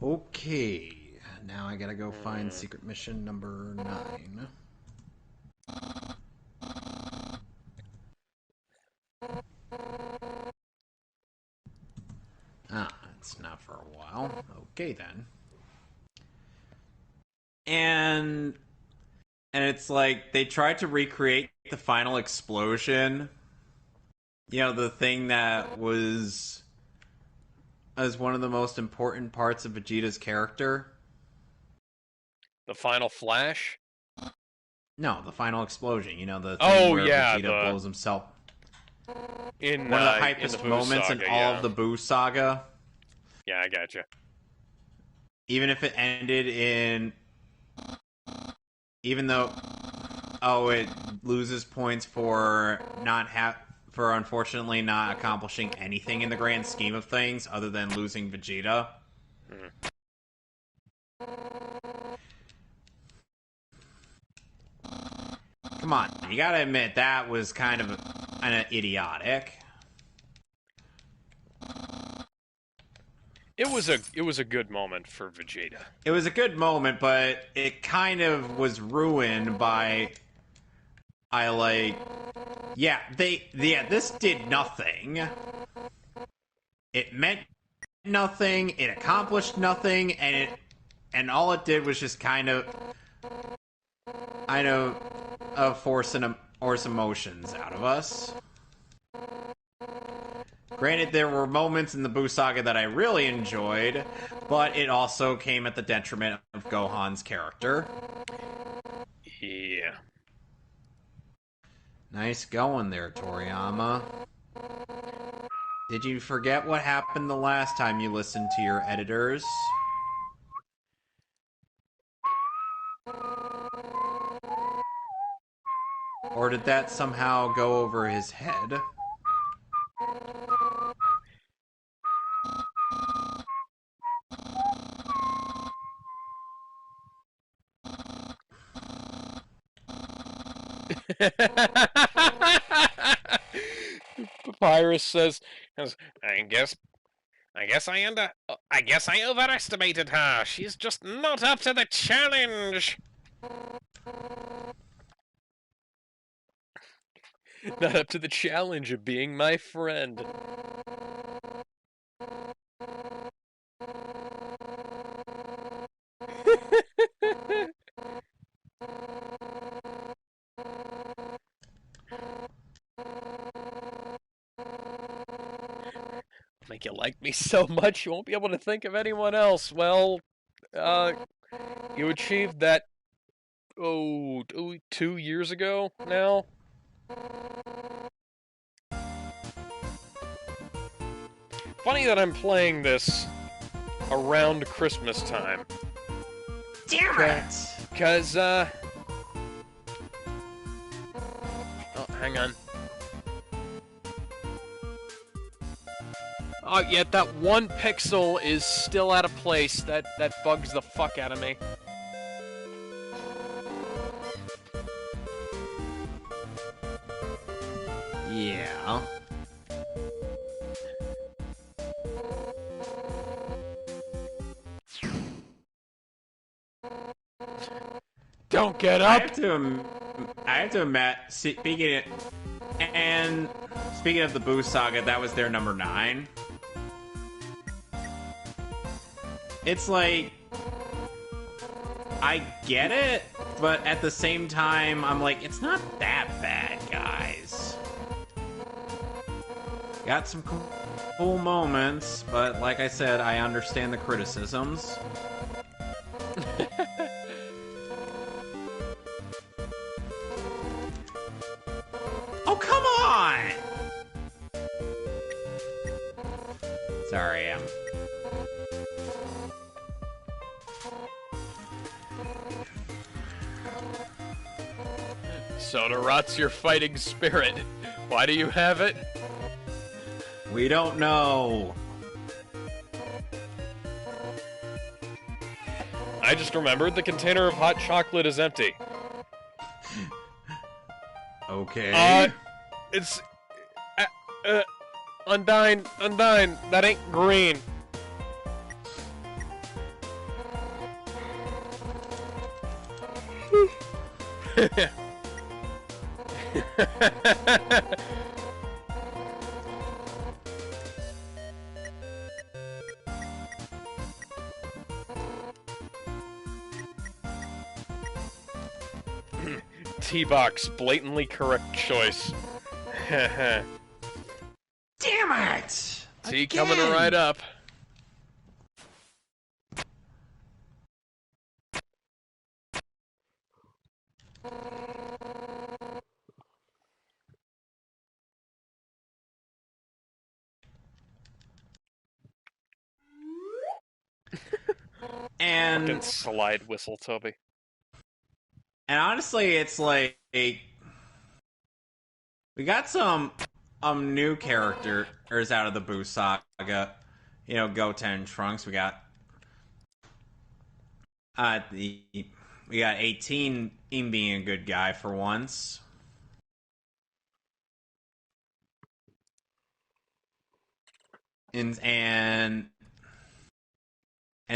Okay. Now I gotta go find secret mission number 9. It's not for a while. Okay then. And it's like they tried to recreate the final explosion. You know, the thing that was as one of the most important parts of Vegeta's character. The final flash? No, the final explosion. You know, the thing Oh, where yeah, Vegeta blows himself. in One of the in the hypest Boo moments in saga, all yeah. of the Boo saga. Yeah, I gotcha. Even if it ended in... Even though... Oh, it loses points for for unfortunately not accomplishing anything in the grand scheme of things other than losing Vegeta. Hmm. Come on, you gotta admit that was kind of idiotic. It was a good moment for Vegeta. It was a good moment, but it kind of was ruined by this did nothing. It meant nothing, it accomplished nothing, and all it did was just kind of force emotions out of us. Granted, there were moments in the Buu Saga that I really enjoyed, but it also came at the detriment of Gohan's character. Yeah. Nice going there, Toriyama. Did you forget what happened the last time you listened to your editors? Or did that somehow go over his head? Papyrus says, "I guess, I guess I overestimated her. She's just not up to the challenge." Not up to the challenge of being my friend. Make you like me so much you won't be able to think of anyone else. Well, uh, you achieved that, 2 years ago now? Funny that I'm playing this around Christmas time. Damn it! Because, oh, hang on. Oh, yeah, that one pixel is still out of place. That bugs the fuck out of me. Yeah. Don't get I up! have to admit, speaking of the Boo Saga, that was their number 9. It's like, I get it, but at the same time, I'm like, it's not that bad, guys. Got some cool moments, but like I said, I understand the criticisms. Oh, come on! Sorry, Soda rots your fighting spirit. Why do you have it? we don't know. I just remembered the container of hot chocolate is empty. Okay. It's... Undyne, that ain't green. T-Box, blatantly correct choice. Damn it! T coming Again. right up. Fucking slide whistle, Toby. And honestly, it's like we got some new characters out of the Boo saga. You know, Goten and Trunks. We got we got 18 him being a good guy for once. And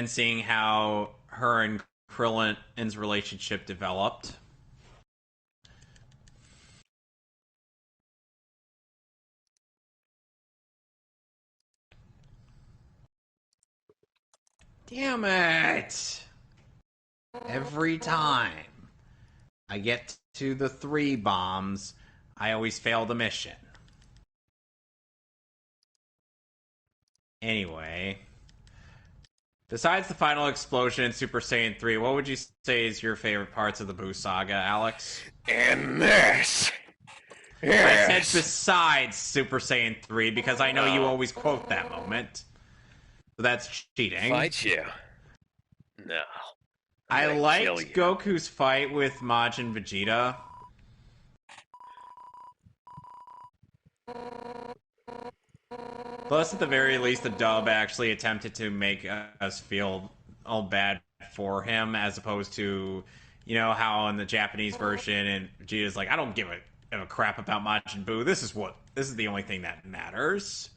seeing how her and Krillin's relationship developed. Damn it! Every time I get to the 3 bombs, I always fail the mission. Anyway, besides the final explosion in Super Saiyan 3, what would you say is your favorite parts of the Boo saga, Alex? And this! I Yes! said besides Super Saiyan 3 because I know you always quote that moment. So that's cheating. Fight you? No. I I'm gonna kill liked you. Goku's fight with Majin Vegeta. Plus, at the very least, the dub actually attempted to make us feel all bad for him, as opposed to, you know, how in the Japanese version, and Vegeta's like, I don't give a crap about Majin Buu. This is the only thing that matters.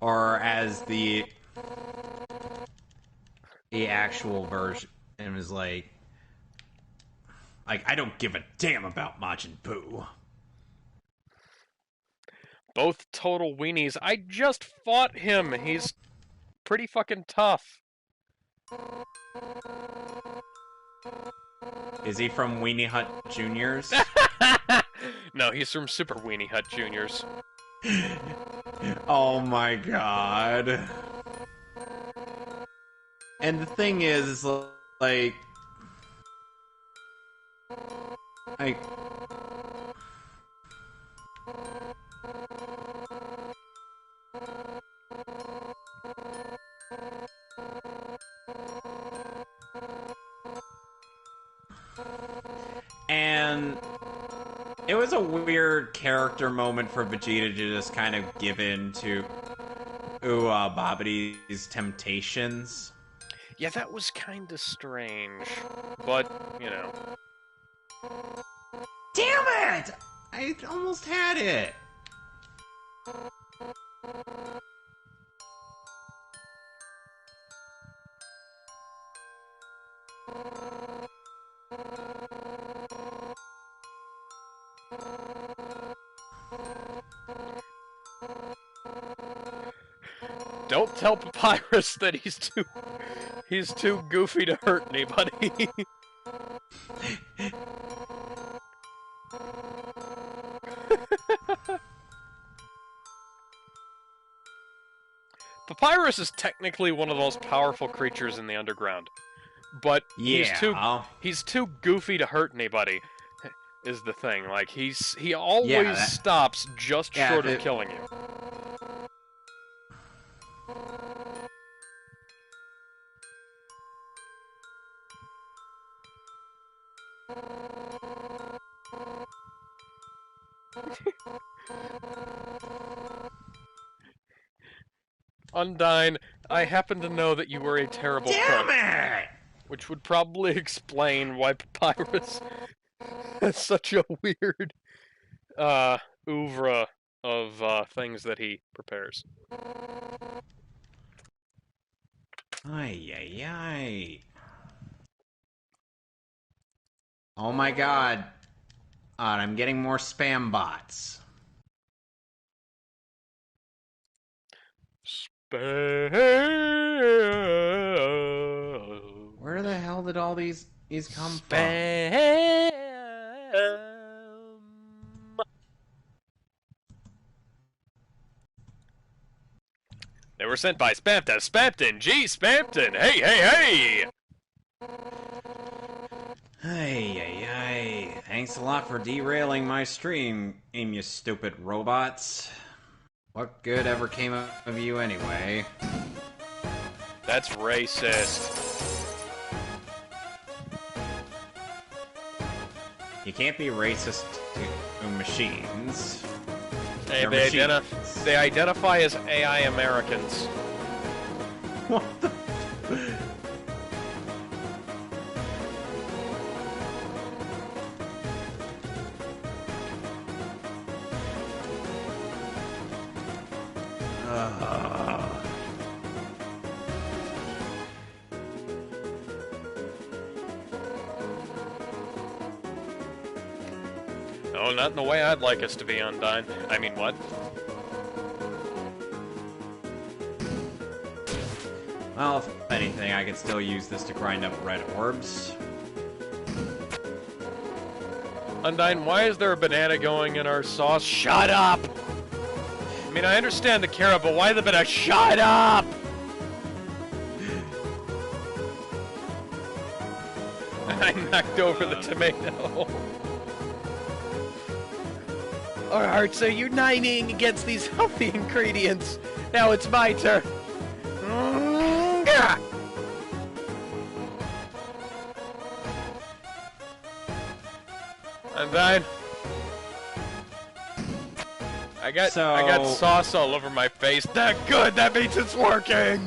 Or as the actual version, and was like, I don't give a damn about Majin Buu. Both total weenies. I just fought him. He's pretty fucking tough. Is he from Weenie Hut Juniors? No, he's from Super Weenie Hut Juniors. Oh my god. And the thing is like and it was a weird character moment for Vegeta to just kind of give in to Babadi's temptations. Yeah, that was kind of strange. But, you know. Damn it! I almost had it. Don't tell Papyrus that he's too goofy to hurt anybody. Papyrus is technically one of the most powerful creatures in the underground, but Yeah. he's too goofy to hurt anybody. Is the thing. Like he always stops just short of killing you. Undyne, I happen to know that you were a terrible cook. Damn it! Which would probably explain why Papyrus has such a weird oeuvre of things that he prepares. Ay, ay, ay. Oh my god. I'm getting more spam bots. Spam. Where the hell did all these come from? Spam. They were sent by Spamton. Spamton! Gee, Spamton! Hey, hey, hey! Ay, ay, ay. Thanks a lot for derailing my stream, you stupid robots. What good ever came of you anyway? That's racist. You can't be racist to machines. Hey, They're they identify as AI Americans. What the? Oh, not in the way I'd like us to be undone. I mean, what? Well, if anything, I could still use this to grind up red orbs. Undyne, why is there a banana going in our sauce? Shut up! I mean, I understand the carrot, but why the banana? Shut up! I knocked over the tomato. Our hearts are uniting against these healthy ingredients. Now it's my turn. I'm dying. I got sauce all over my face. That good. That means it's working.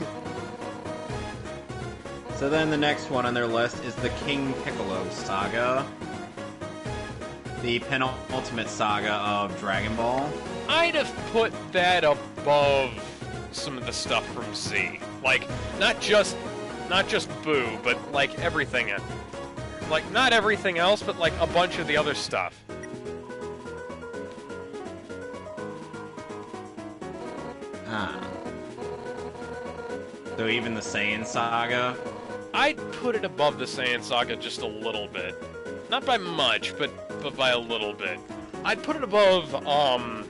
So then the next one on their list is the King Piccolo saga. The penultimate saga of Dragon Ball. I'd have put that above some of the stuff from Z. Like, not just Boo, but like everything. Like, not everything else, but like a bunch of the other stuff. So even the Saiyan saga? I'd put it above the Saiyan saga just a little bit. Not by much, but by a little bit. I'd put it above, I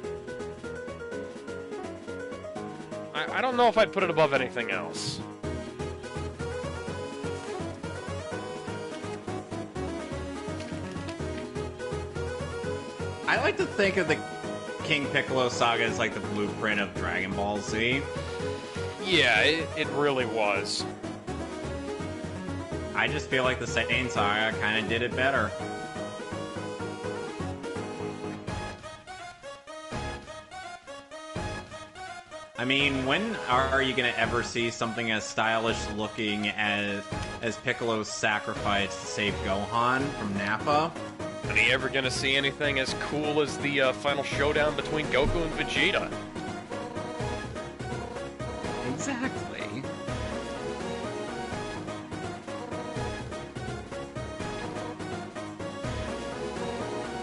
don't know if I'd put it above anything else. I like to think of the King Piccolo saga as like the blueprint of Dragon Ball Z. Yeah, it really was. I just feel like the Saiyan saga kind of did it better. I mean, when are you gonna ever see something as stylish looking as Piccolo's sacrifice to save Gohan from Nappa? Are you ever gonna see anything as cool as the final showdown between Goku and Vegeta? Exactly.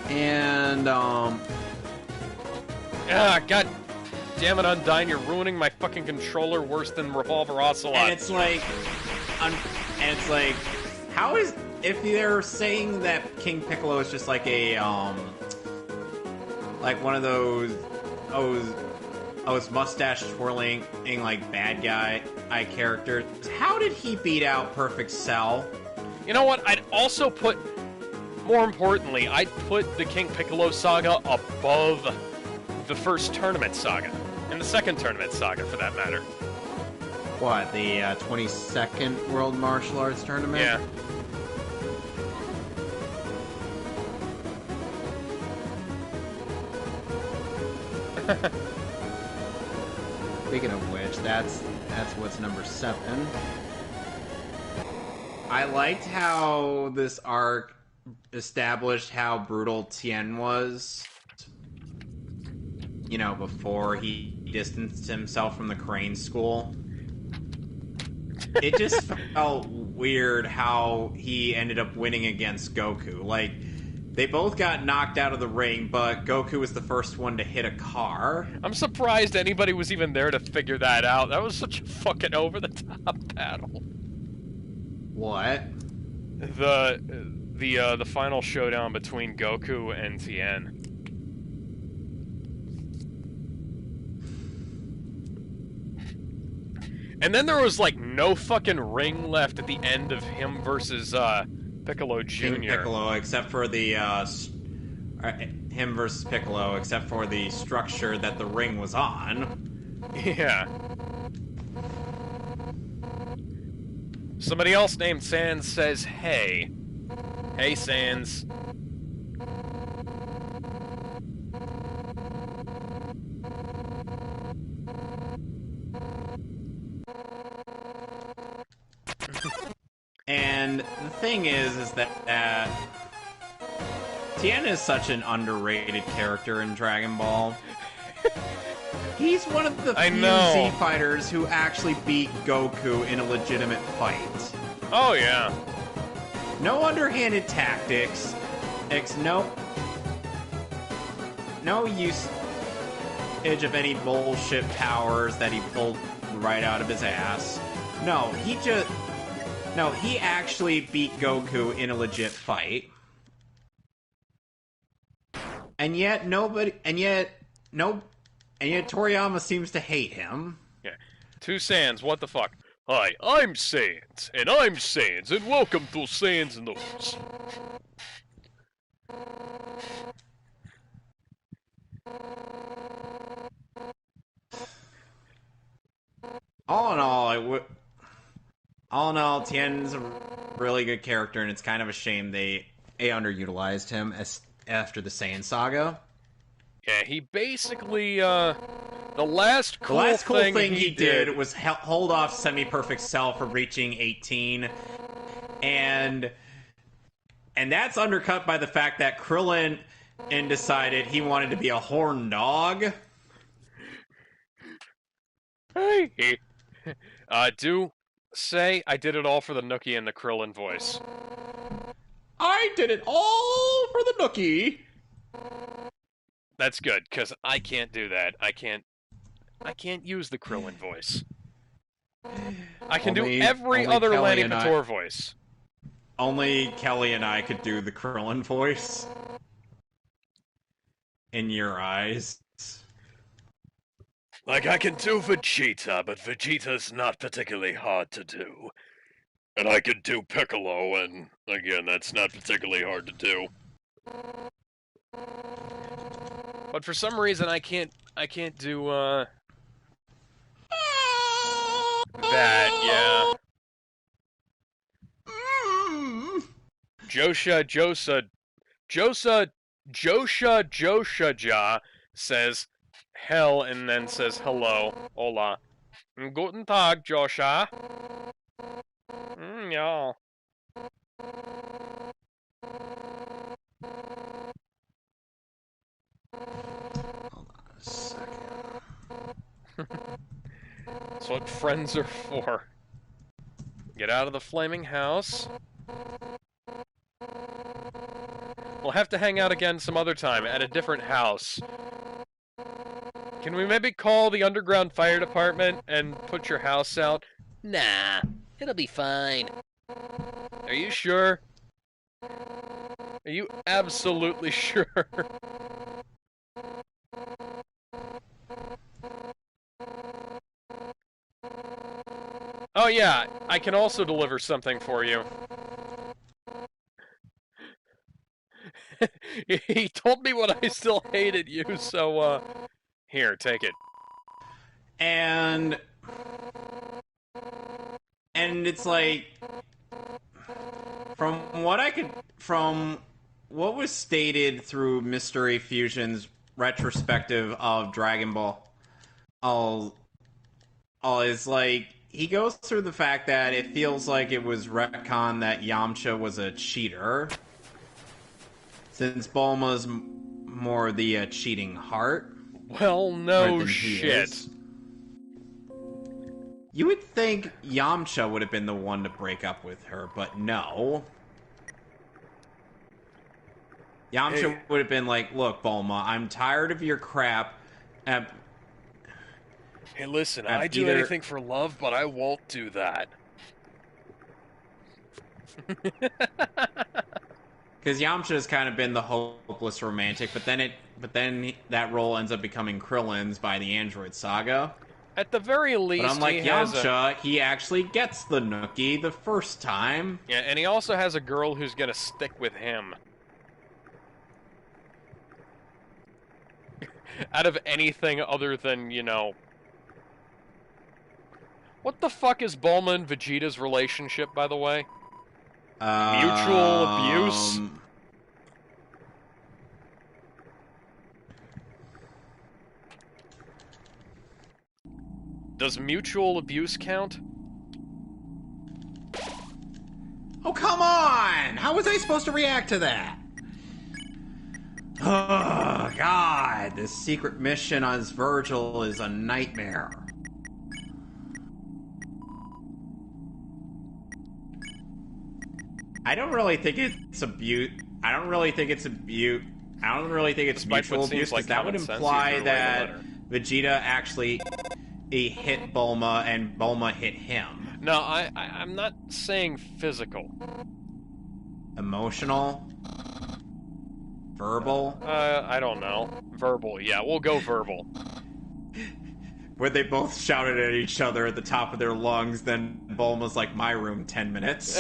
And, Ah, god damn it, Undyne, you're ruining my fucking controller worse than Revolver Ocelot. And it's like, how is, if they're saying that King Piccolo is just like a, like one of those mustache twirling, like, bad guy characters, how did he beat out Perfect Cell? You know what, I'd also put, more importantly, I'd put the King Piccolo saga above the first tournament saga. And the second tournament saga, for that matter. What, the 22nd World Martial Arts Tournament? Yeah. Speaking of which, that's what's number 7. I liked how this arc established how brutal Tien was. You know, before he distanced himself from the Crane School. It just felt weird how he ended up winning against Goku. Like, they both got knocked out of the ring, but Goku was the first one to hit a car. I'm surprised anybody was even there to figure that out. That was such a fucking over-the-top battle. What? The final showdown between Goku and Tien. And then there was, like, no fucking ring left at the end of him versus, Piccolo Jr. King Piccolo, except for the, him versus Piccolo, except for the structure that the ring was on. Yeah. Somebody else named Sans says, hey. Hey, Sans. And the thing is that Tien is such an underrated character in Dragon Ball. He's one of the few Z fighters who actually beat Goku in a legitimate fight. Oh, yeah. No underhanded tactics. No usage of any bullshit powers that he pulled right out of his ass. No, he actually beat Goku in a legit fight. And yet Toriyama seems to hate him. Yeah. Two Sans, what the fuck? Hi, I'm Sans, and welcome to Sans News. All in all, Tien's a really good character, and it's kind of a shame they underutilized him after the Saiyan saga. Yeah, he basically, the last cool thing he did was hold off Semi-Perfect Cell from reaching 18, and that's undercut by the fact that Krillin decided he wanted to be a horn dog. Hey, do say I did it all for the Nookie and the Krillin voice. I did it all for the Nookie. That's good, because I can't do that. I can't use the Krillin voice. I can do every other Lanny Pator voice. Only Kelly and I could do the Krillin voice. In your eyes. Like, I can do Vegeta, but Vegeta's not particularly hard to do. And I can do Piccolo, and, again, that's not particularly hard to do. But for some reason, I can't do, that, yeah. Josha says hell and then says hello. Hola. Guten Tag, Josha. Yeah. Hold on a second. That's what friends are for. Get out of the flaming house. We'll have to hang out again some other time at a different house. Can we maybe call the underground fire department and put your house out? Nah, it'll be fine. Are you sure? Are you absolutely sure? Oh yeah, I can also deliver something for you. He told me what I still hated you, so, here, take it. And it's like, from what was stated through Mystery Fusion's retrospective of Dragon Ball, is like, he goes through the fact that it feels like it was retcon that Yamcha was a cheater, since Bulma's more the cheating heart. Well, no shit. You would think Yamcha would have been the one to break up with her, but no. Yamcha would have been like, look, Bulma, I'm tired of your crap. Hey, listen, I do anything for love, but I won't do that. Because Yamcha's kind of been the hopeless romantic, but then that role ends up becoming Krillin's by the Android Saga. At the very least, but unlike Yamcha, he actually gets the Nookie the first time. Yeah, and he also has a girl who's gonna stick with him. out of anything other than, you know... What the fuck is Bulma and Vegeta's relationship, by the way? Mutual abuse? Does mutual abuse count? Oh, come on! How was I supposed to react to that? Oh, God. This secret mission on Virgil is a nightmare. I don't really think it's abuse. I don't really think it's mutual abuse, because that would imply that Vegeta actually hit Bulma and Bulma hit him. No, I'm not saying physical. Emotional? Verbal? I don't know. Verbal, yeah, we'll go verbal. Where they both shouted at each other at the top of their lungs, then Bulma's like, my room, 10 minutes.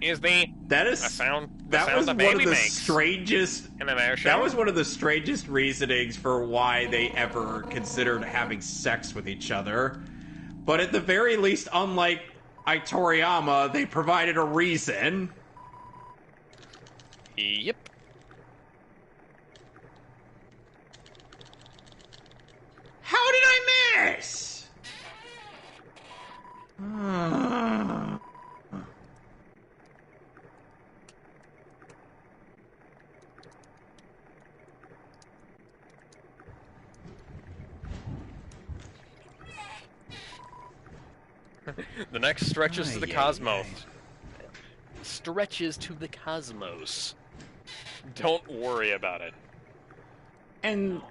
Is the sound that was the one of the makes strangest in emotion? That was one of the strangest reasonings for why they ever considered having sex with each other. But at the very least, unlike Toriyama, they provided a reason. Yep. How did I miss? The next stretches to the cosmos. Stretches to the cosmos. Don't worry about it. And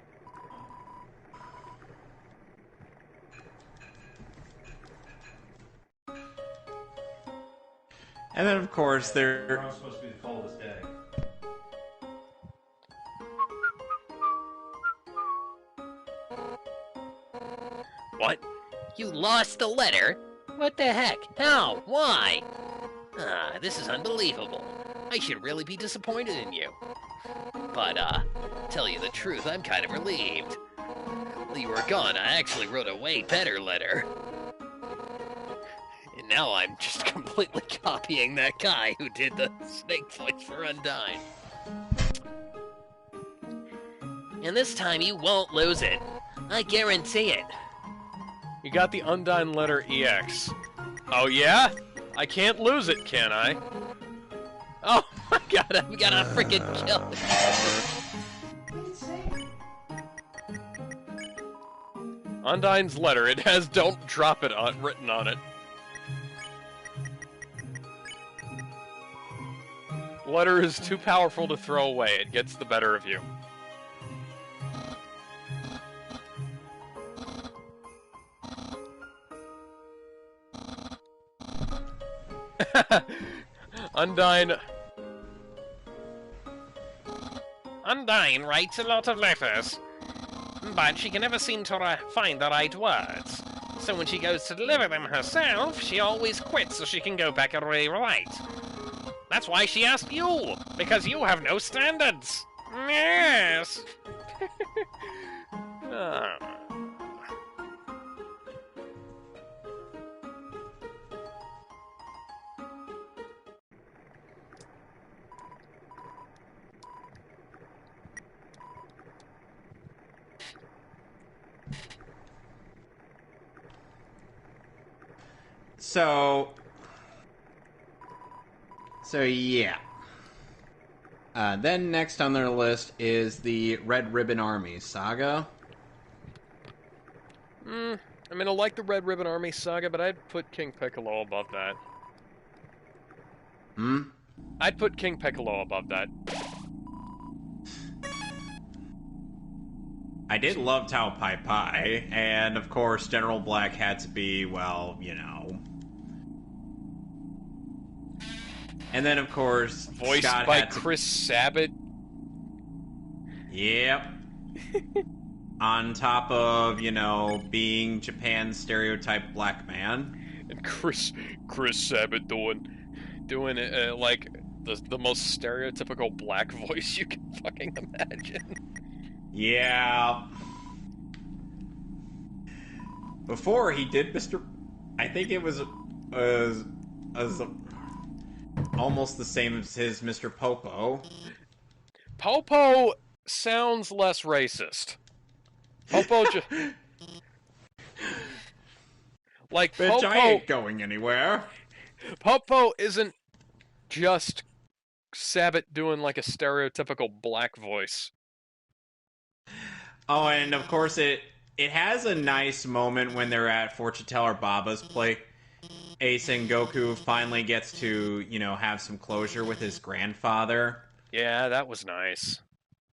then, of course, Tomorrow's supposed to be the coldest day. What? You lost the letter? What the heck? How? Why? This is unbelievable. I should really be disappointed in you. But, tell you the truth, I'm kind of relieved. While you were gone, I actually wrote a way better letter. And now I'm just completely copying that guy who did the snake voice for Undyne. And this time you won't lose it. I guarantee it. You got the Undyne letter EX. Oh yeah? I can't lose it, can I? Oh my god, I'm gonna freaking kill it. Undyne's letter, it has "Don't drop it" written on it. Letter is too powerful to throw away, it gets the better of you. Undyne writes a lot of letters, but she can never seem to find the right words. So when she goes to deliver them herself, she always quits so she can go back and rewrite. That's why she asked you, because you have no standards. Yes. So yeah. Then next on their list is the Red Ribbon Army saga. I mean, I like the Red Ribbon Army saga, but I'd put King Piccolo above that. I'd put King Piccolo above that. I did love Tao Pai Pai, and of course General Black had to be, well, you know. And then, of course, voiced Scott by had to... Chris Sabat. Yep. On top of, you know, being Japan's stereotype black man. And Chris Sabat doing like the most stereotypical black voice you can fucking imagine. Yeah. Before he did Mr. I think it was almost the same as his Mr. Popo. Popo sounds less racist. Popo just like Bitch, I Popo. ain't going anywhere. Popo isn't just Sabbath doing like a stereotypical black voice. Oh, and of course it has a nice moment when they're at Fortune Teller Baba's place. Ace and Goku finally gets to, have some closure with his grandfather. Yeah, that was nice.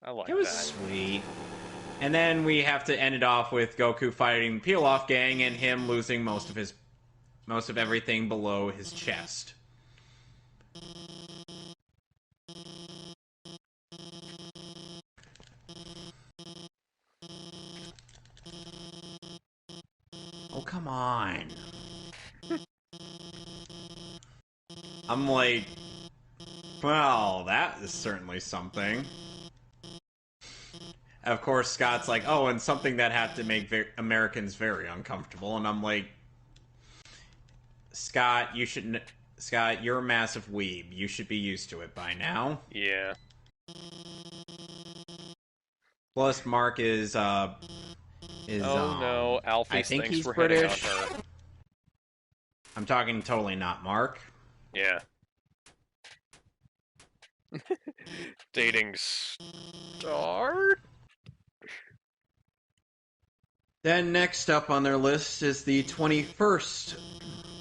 I like that. It was sweet. And then we have to end it off with Goku fighting Peel Off Gang and him losing most of everything below his chest. Oh, come on. I'm like, well, that is certainly something. Of course, Scott's like, oh, and something that had to make Americans very uncomfortable. And I'm like, Scott, Scott, you're a massive weeb. You should be used to it by now. Yeah. Plus, Mark is Oh no, Alfie I think thinks he's we're British. hitting on her. I'm talking totally not Mark. Yeah. Dating start? Then next up on their list is the 21st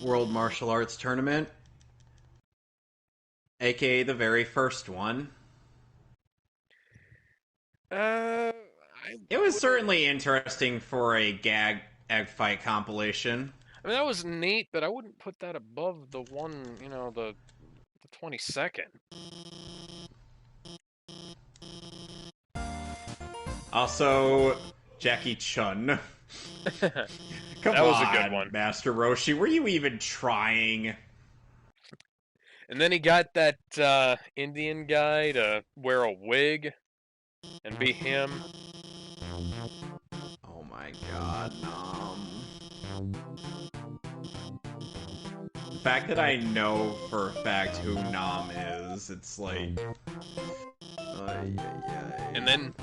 World Martial Arts Tournament, aka the very first one. It was certainly interesting for a gag fight compilation. I mean, that was neat, but I wouldn't put that above the one, the 22nd. Also, Jackie Chun. Come That on, was a good one. Master Roshi. Were you even trying? And then he got that Indian guy to wear a wig and be him. Oh my god, The fact that I know for a fact who Nam is, it's like... And then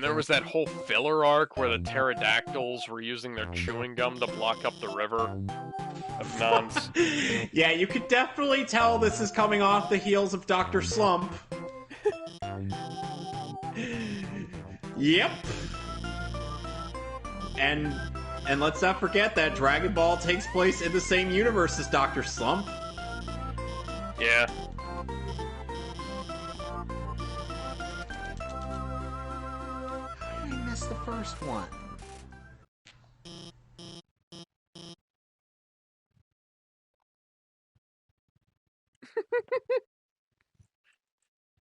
there was that whole filler arc where the pterodactyls were using their chewing gum to block up the river of Nons. Yeah, you could definitely tell this is coming off the heels of Dr. Slump. Yep. And let's not forget that Dragon Ball takes place in the same universe as Dr. Slump. Yeah. How did I miss the first one?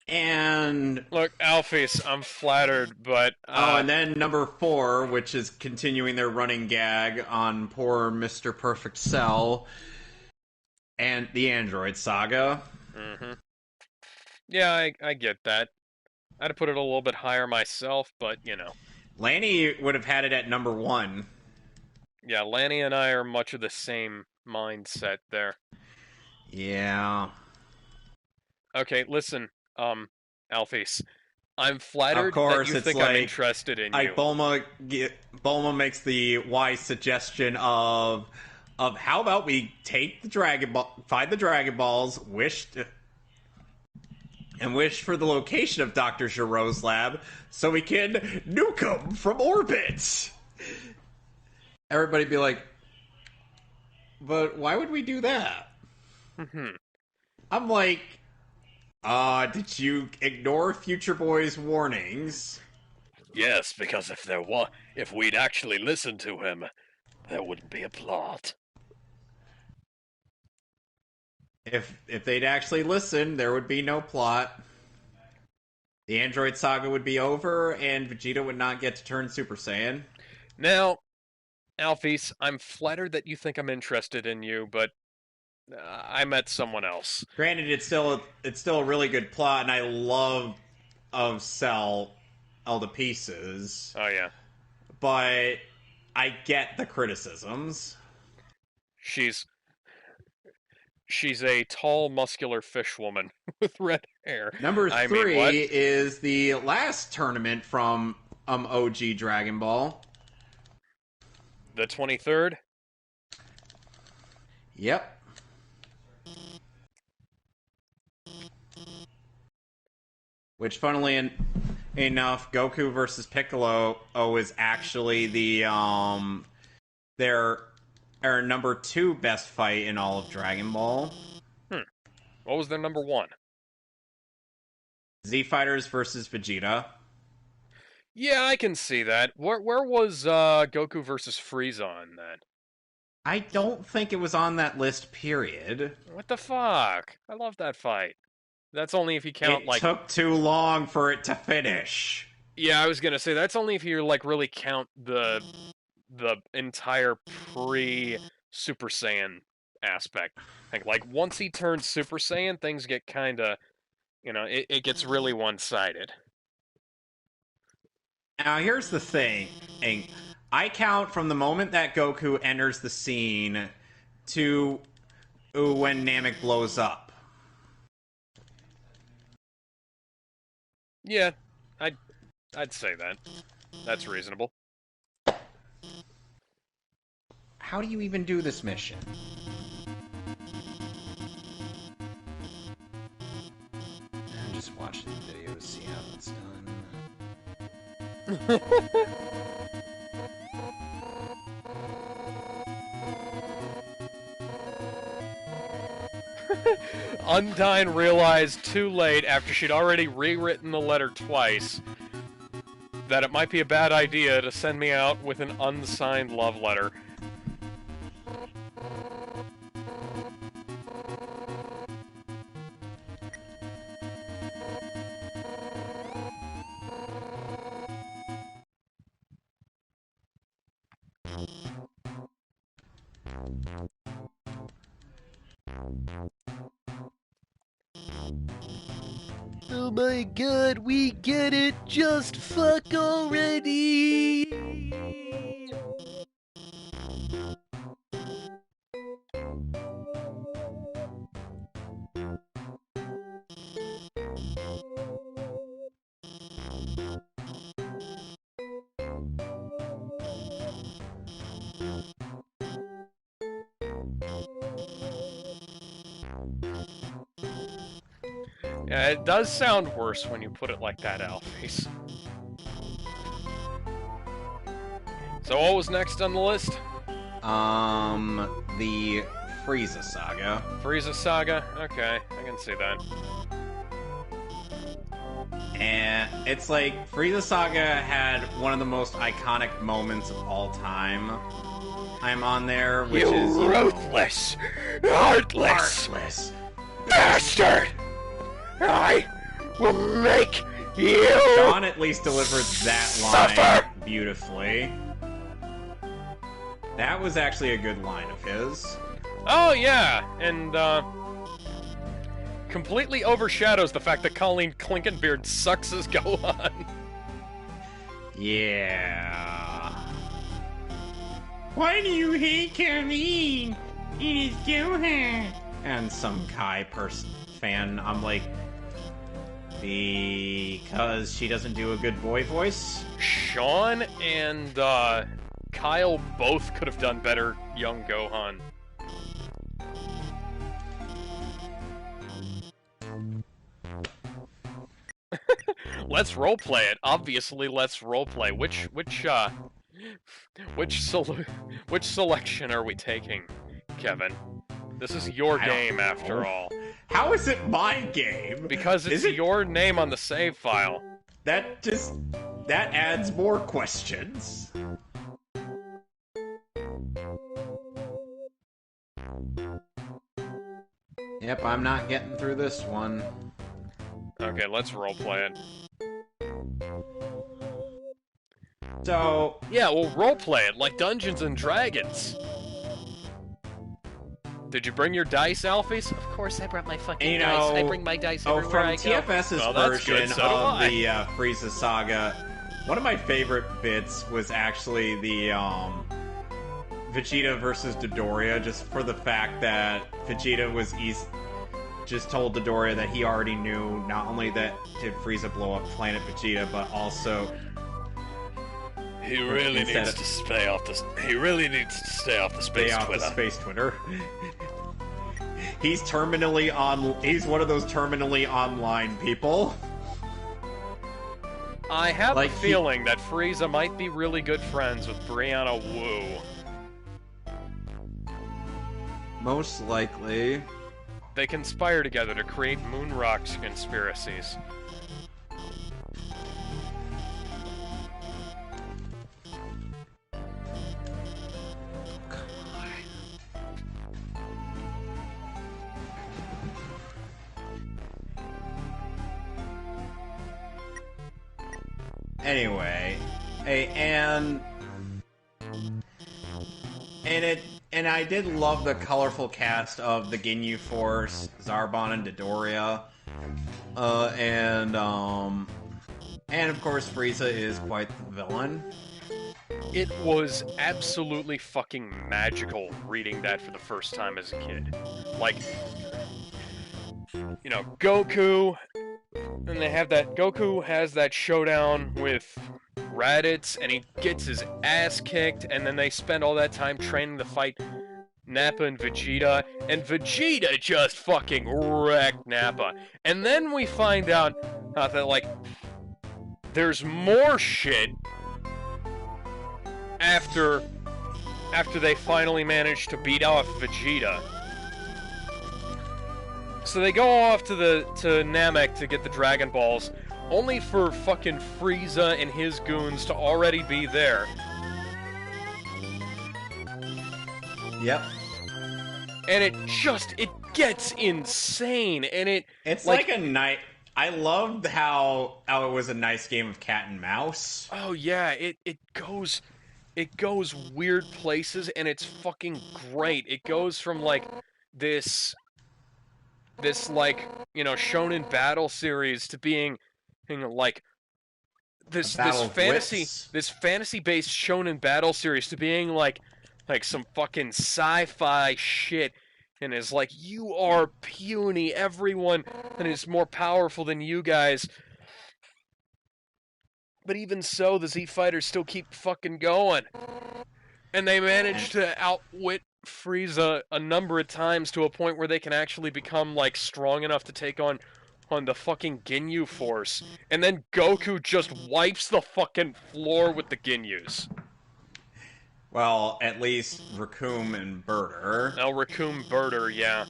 And look, Alphys, I'm flattered, but and then number 4, which is continuing their running gag on poor Mr. Perfect Cell and the Android Saga. Mm-hmm. Yeah, I get that. I'd put it a little bit higher myself, but Lanny would have had it at number 1. Yeah, Lanny and I are much of the same mindset there. Yeah. Okay, listen, Alphys, I'm flattered course, that you think I'm interested in you. Bulma makes the wise suggestion of how about we take the Dragon Ball, find the Dragon Balls, wish for the location of Dr. Giroux's lab so we can nuke him from orbit. Everybody be like, but why would we do that? I'm like, did you ignore Future Boy's warnings? Yes, because if we'd actually listened to him, there wouldn't be a plot. If they'd actually listened, there would be no plot. The Android Saga would be over, and Vegeta would not get to turn Super Saiyan. Now, Alphys, I'm flattered that you think I'm interested in you, but I met someone else. Granted, it's still a really good plot, and I love of Cell all the pieces, Oh yeah, but I get the criticisms. she's a tall, muscular fish woman with red hair. Number I three mean, what? is the last tournament from OG Dragon Ball. The 23rd? Yep. Which, funnily enough, Goku versus Piccolo is actually their number 2 best fight in all of Dragon Ball. What was their number 1? Z Fighters versus Vegeta. Yeah, I can see that. Where was Goku versus Frieza on that? I don't think it was on that list, period. What the fuck? I love that fight. That's only if you count, It like... took too long for it to finish. Yeah, I was gonna say, that's only if you, like, really count the entire pre-Super Saiyan aspect. Like, once he turns Super Saiyan, things get kinda... You know, it gets really one-sided. Now, here's the thing. I count from the moment that Goku enters the scene to when Namek blows up. Yeah, I'd say that. That's reasonable. How do you even do this mission? I'm just watching the video to see how it's done. Undyne realized too late, after she'd already rewritten the letter twice, that it might be a bad idea to send me out with an unsigned love letter. Oh my god, we get it! Just fuck already! Yeah, it does sound worse when you put it like that, Alphys. So what was next on the list? The Frieza Saga. Frieza Saga? Okay, I can see that. And it's like, Frieza Saga had one of the most iconic moments of all time. I'm on there, which is... ruthless, heartless bastard! I will make you Sean at least delivered that line suffer! beautifully. That was actually a good line of his. Oh yeah, and completely overshadows the fact that Colleen Clinkenbeard sucks as Gohan. Yeah. Why do you hate Colleen? It is Gohan. And some Kai fan, I'm like, because she doesn't do a good boy voice? Sean and Kyle both could have done better young Gohan. Let's roleplay it. Obviously, let's roleplay. Which selection are we taking, Kevin? This is your game, after all. How is it my game? Because it's your name on the save file. That adds more questions. Yep, I'm not getting through this one. Okay, let's roleplay it. So, Yeah, we'll roleplay it like Dungeons and Dragons. Did you bring your dice, Alphys? Of course, I brought my fucking You dice. I know- bring my dice Oh, everywhere from I go. TFS's Well, that's good. version So do of I. the Frieza saga, one of my favorite bits was actually the Vegeta versus Dodoria, just for the fact that Vegeta was just told Dodoria that he already knew not only that did Frieza blow up planet Vegeta, but also He really Instead needs of- to stay off the. He really needs to stay off the space stay off Twitter. the space Twitter. He's terminally on. He's one of those terminally online people. I have Like, a he- feeling that Frieza might be really good friends with Brianna Wu. Most likely. They conspire together to create Moon Rock's conspiracies. Anyway, and I did love the colorful cast of the Ginyu Force, Zarbon and Dodoria, and of course Frieza is quite the villain. It was absolutely fucking magical reading that for the first time as a kid. Like, you know, Goku, and they have that. Goku has that showdown with Raditz, and he gets his ass kicked, and then they spend all that time training to fight Nappa and Vegeta just fucking wrecked Nappa. And then we find out that, like, there's more shit after they finally manage to beat off Vegeta. So they go off to Namek to get the Dragon Balls, only for fucking Frieza and his goons to already be there. Yep. And it gets insane, and It's like a night. I loved how it was a nice game of cat and mouse. oh yeah, it goes weird places, and it's fucking great. It goes from like this like, you know, shonen battle series to being like this Battle of fantasy Wits. this fantasy based shonen battle series to being like some fucking sci-fi shit, and is like, you are puny, everyone that is more powerful than you guys. But even so, the Z Fighters still keep fucking going. And they manage to outwit Frieza a number of times to a point where they can actually become, like, strong enough to take on the fucking Ginyu Force. And then Goku just wipes the fucking floor with the Ginyus. Well, at least Raccoon and Birder. Now, Raccoon Birder, yeah.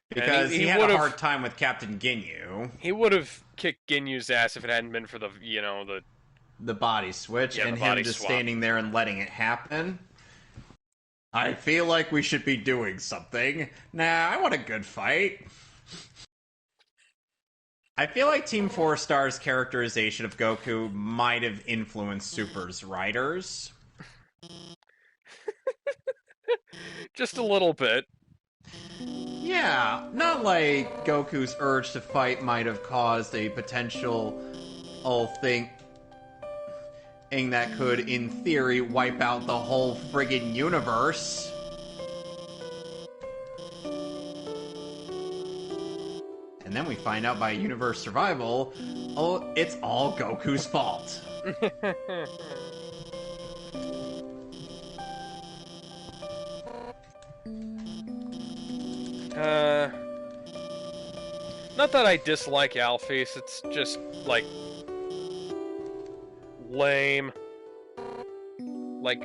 Because he he had a would've- hard time with Captain Ginyu. He would have kicked Ginyu's ass if it hadn't been for the, you know, The body switch Yeah, and the him body just swap. standing there and letting it happen. I feel like we should be doing something. Nah, I want a good fight. I feel like Team 4 Star's characterization of Goku might have influenced Super's writers. just a little bit. Yeah, not like Goku's urge to fight might have caused a potential thing that could, in theory, wipe out the whole friggin' universe. And then we find out by universe survival, oh, it's all Goku's fault. Not that I dislike Alphys, it's just, like, lame. Like,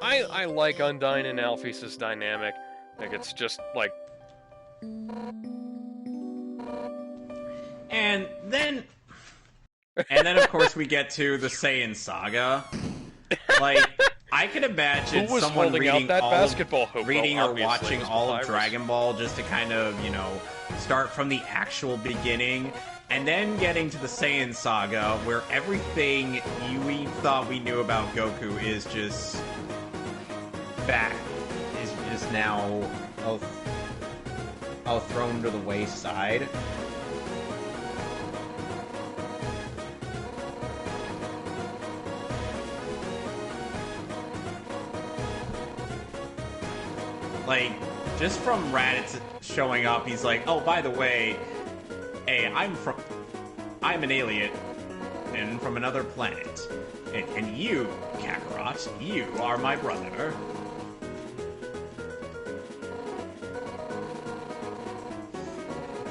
I like Undyne and Alphys' dynamic. Like, it's just, like, And then of course we get to the Saiyan saga. Like, I could imagine who was someone holding reading out that all basketball hoop? reading Well, or obviously, watching it was all of Papyrus. Dragon Ball just to kind of, you know, start from the actual beginning, and then getting to the Saiyan saga, where everything we thought we knew about Goku is just back is now thrown to the wayside. Like, just from Raditz showing up, he's like, oh, by the way, hey, I'm an alien and from another planet. And you, Kakarot, you are my brother.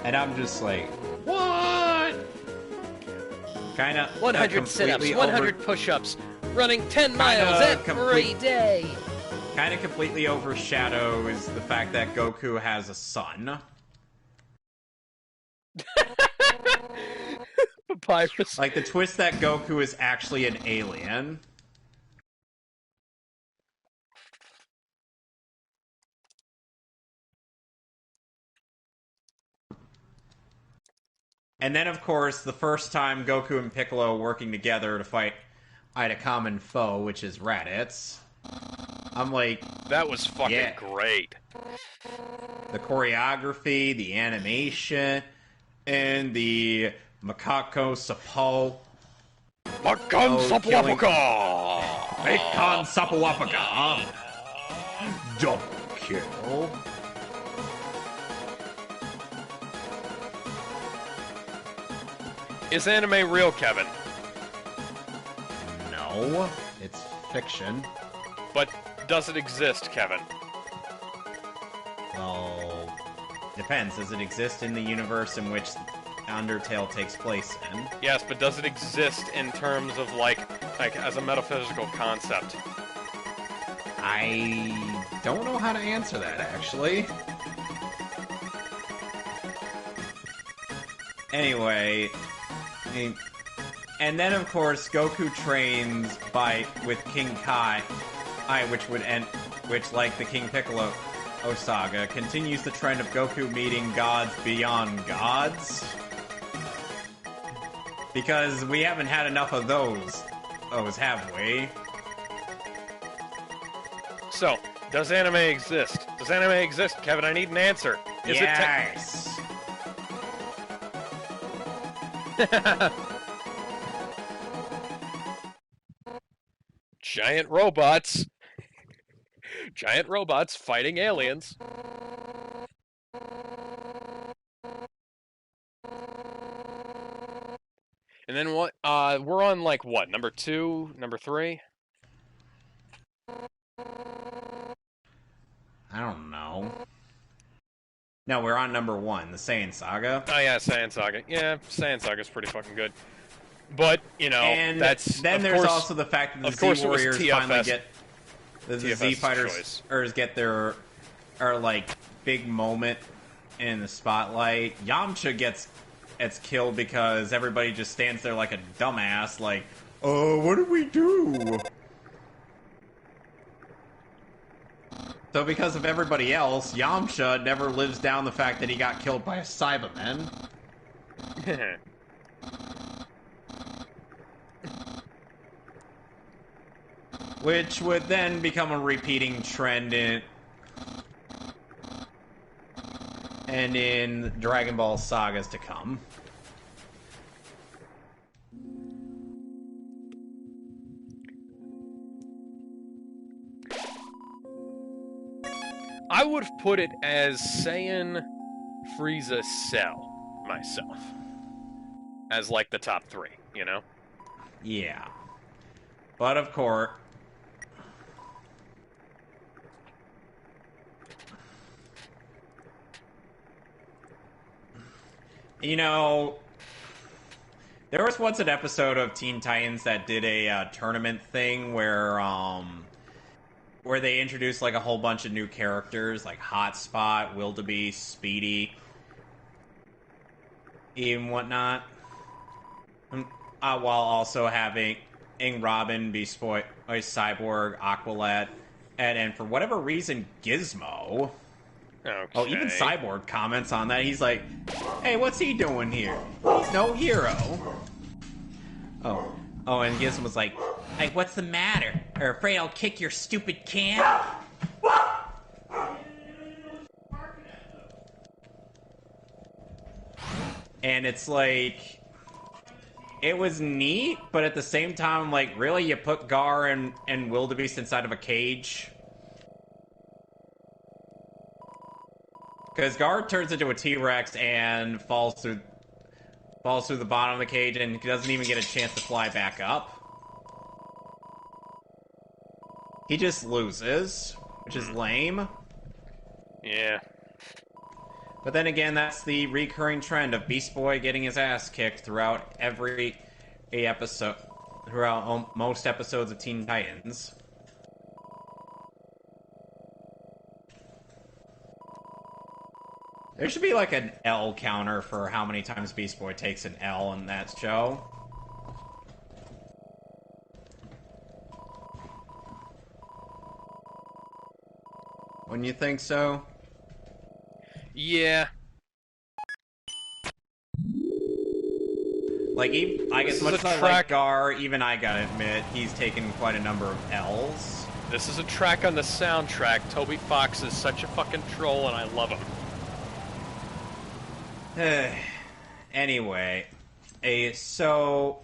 And I'm just like, what? Kind of 100 sit-ups, 100 push-ups, running 10 miles every day. Kind of completely overshadows the fact that Goku has a son. Papyrus. Like the twist that Goku is actually an alien. And then, of course, the first time Goku and Piccolo working together to fight a common foe, which is Raditz. I'm like, that was fucking great. The choreography, the animation, and the Makako Sapo. Makan Sapuapaka! Makan Sapuapaka! Double kill. Is anime real, Kevin? No, it's fiction. But does it exist, Kevin? Well, depends. Does it exist in the universe in which Undertale takes place in? Yes, but does it exist in terms of, like as a metaphysical concept? I don't know how to answer that, actually. Anyway, and then of course Goku trains with King Kai, which like the King Piccolo saga continues the trend of Goku meeting gods beyond gods. Because we haven't had enough of those, have we? So, does anime exist? Does anime exist, Kevin? I need an answer. Is yes. Giant robots. Giant robots fighting aliens. And then what? We're on like what? Number 2, number 3? I don't know. No, we're on number 1, the Saiyan Saga. Oh yeah, Saiyan Saga. Yeah, Saiyan Saga's pretty fucking good. But you know, and that's then there's also the fact that the Z Warriors finally get the Z Fighters get their like big moment in the spotlight. Yamcha gets killed because everybody just stands there like a dumbass, like, oh, what do we do? So because of everybody else, Yamcha never lives down the fact that he got killed by a Cyberman. Which would then become a repeating trend in Dragon Ball sagas to come. I would have put it as Saiyan, Frieza, Cell, myself. As like the top 3, you know? Yeah. But of course... You know... There was once an episode of Teen Titans that did a tournament thing where they introduced like a whole bunch of new characters, like Hotspot, Wildebeest, Speedy, and whatnot, while also having Robin be Cyborg, Aqualad, and for whatever reason, Gizmo. Okay. Oh, even Cyborg comments on that. He's like, hey, what's he doing here? He's no hero. Oh, and Gizmo's like, hey, what's the matter? Are you afraid I'll kick your stupid can? And it's like, it was neat, but at the same time, like, really, you put Gar and Wildebeest inside of a cage? Because Gar turns into a T-Rex and falls through the bottom of the cage, and he doesn't even get a chance to fly back up. He just loses, which is lame. Yeah. But then again, that's the recurring trend of Beast Boy getting his ass kicked throughout every episode, throughout most episodes of Teen Titans. There should be like an L counter for how many times Beast Boy takes an L in that show. Wouldn't you think so? Yeah. Like, I guess This is much a as I like track- Gar, even I gotta admit, he's taken quite a number of L's. This is a track on the soundtrack. Toby Fox is such a fucking troll, and I love him. Anyway, so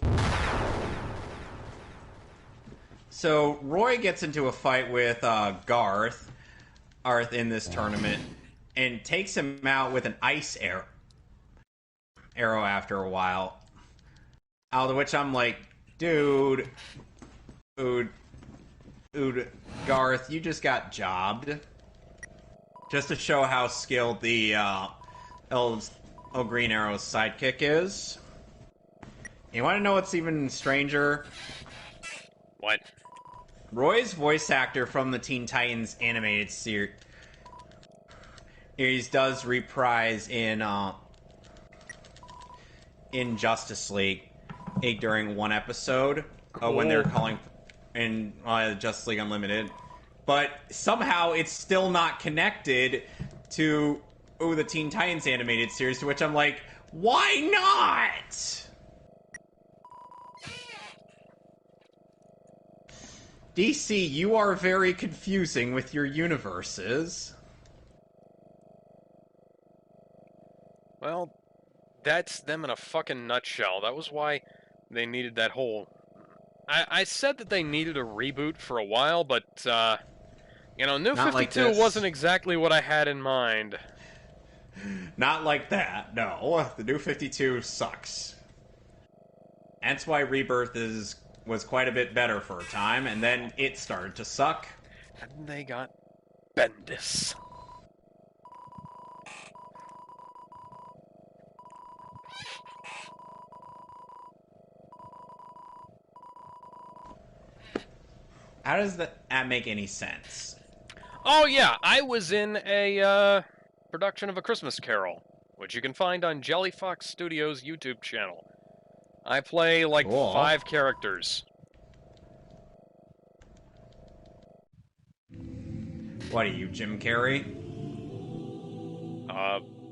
Roy gets into a fight with Garth in this tournament and takes him out with an ice arrow after a while. Out of which I'm like, dude, Garth, you just got jobbed. Just to show how skilled the Green Arrow's sidekick is. You want to know what's even stranger? What? Roy's voice actor from the Teen Titans animated series does reprise in Justice League during one episode when they're calling in Justice League Unlimited. But somehow it's still not connected to the Teen Titans animated series, to which I'm like, why not? DC, you are very confusing with your universes. Well, that's them in a fucking nutshell. That was why they needed that whole... I said that they needed a reboot for a while, but, New Not 52 like this. wasn't exactly what I had in mind. Not like that, no. The New 52 sucks. That's why Rebirth was quite a bit better for a time, and then it started to suck. And they got Bendis. How does that make any sense? Oh yeah, I was in a production of A Christmas Carol, which you can find on Jelly Fox Studios' YouTube channel. I play like Cool. 5 characters. What are you, Jim Carrey?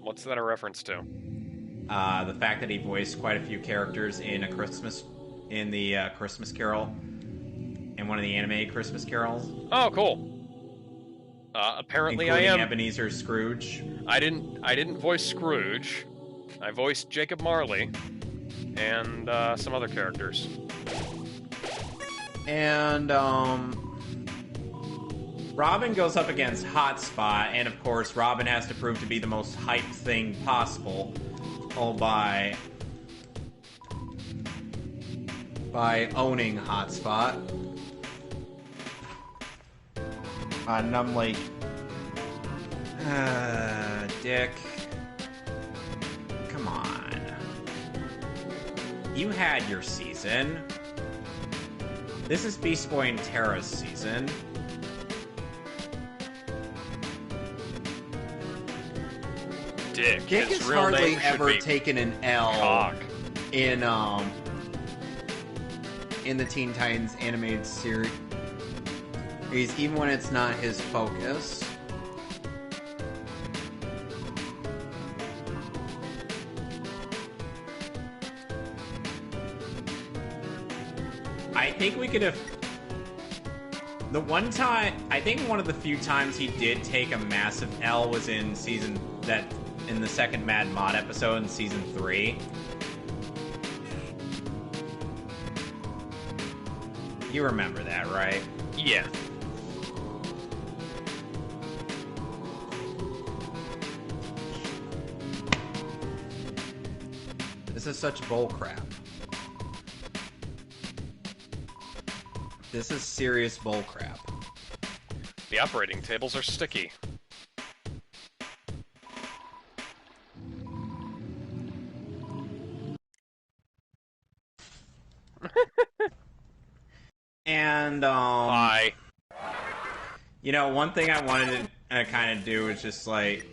What's that a reference to? The fact that he voiced quite a few characters in the Christmas Carol, in one of the animated Christmas carols. Oh, cool. Apparently including I am. Ebenezer Scrooge. I didn't voice Scrooge. I voiced Jacob Marley and some other characters. And Robin goes up against Hotspot, and of course Robin has to prove to be the most hype thing possible, all by owning Hotspot. And I'm like, Dick, come on. You had your season. This is Beast Boy and Terra's season. Dick. Dick His has real hardly name should ever be taken an L Cock. in the Teen Titans animated series, even when it's not his focus. I think we could have... The one time... I think one of the few times he did take a massive L was in in the second Mad Mod episode in season 3. You remember that, right? Yeah. This is such bullcrap. This is serious bullcrap. The operating tables are sticky. And, Hi. you know, one thing I wanted to kind of do is just, like...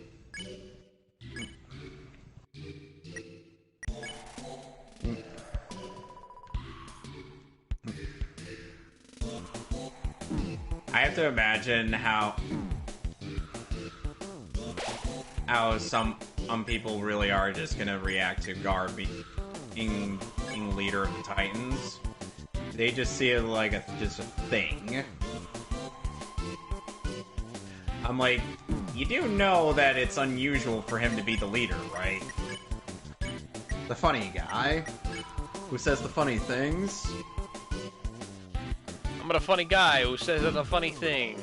I have to imagine how some people really are just gonna react to Gar being leader of the Titans. They just see it like just a thing. I'm like, you do know that it's unusual for him to be the leader, right? The funny guy who says the funny things. I'm a funny guy who says the funny things.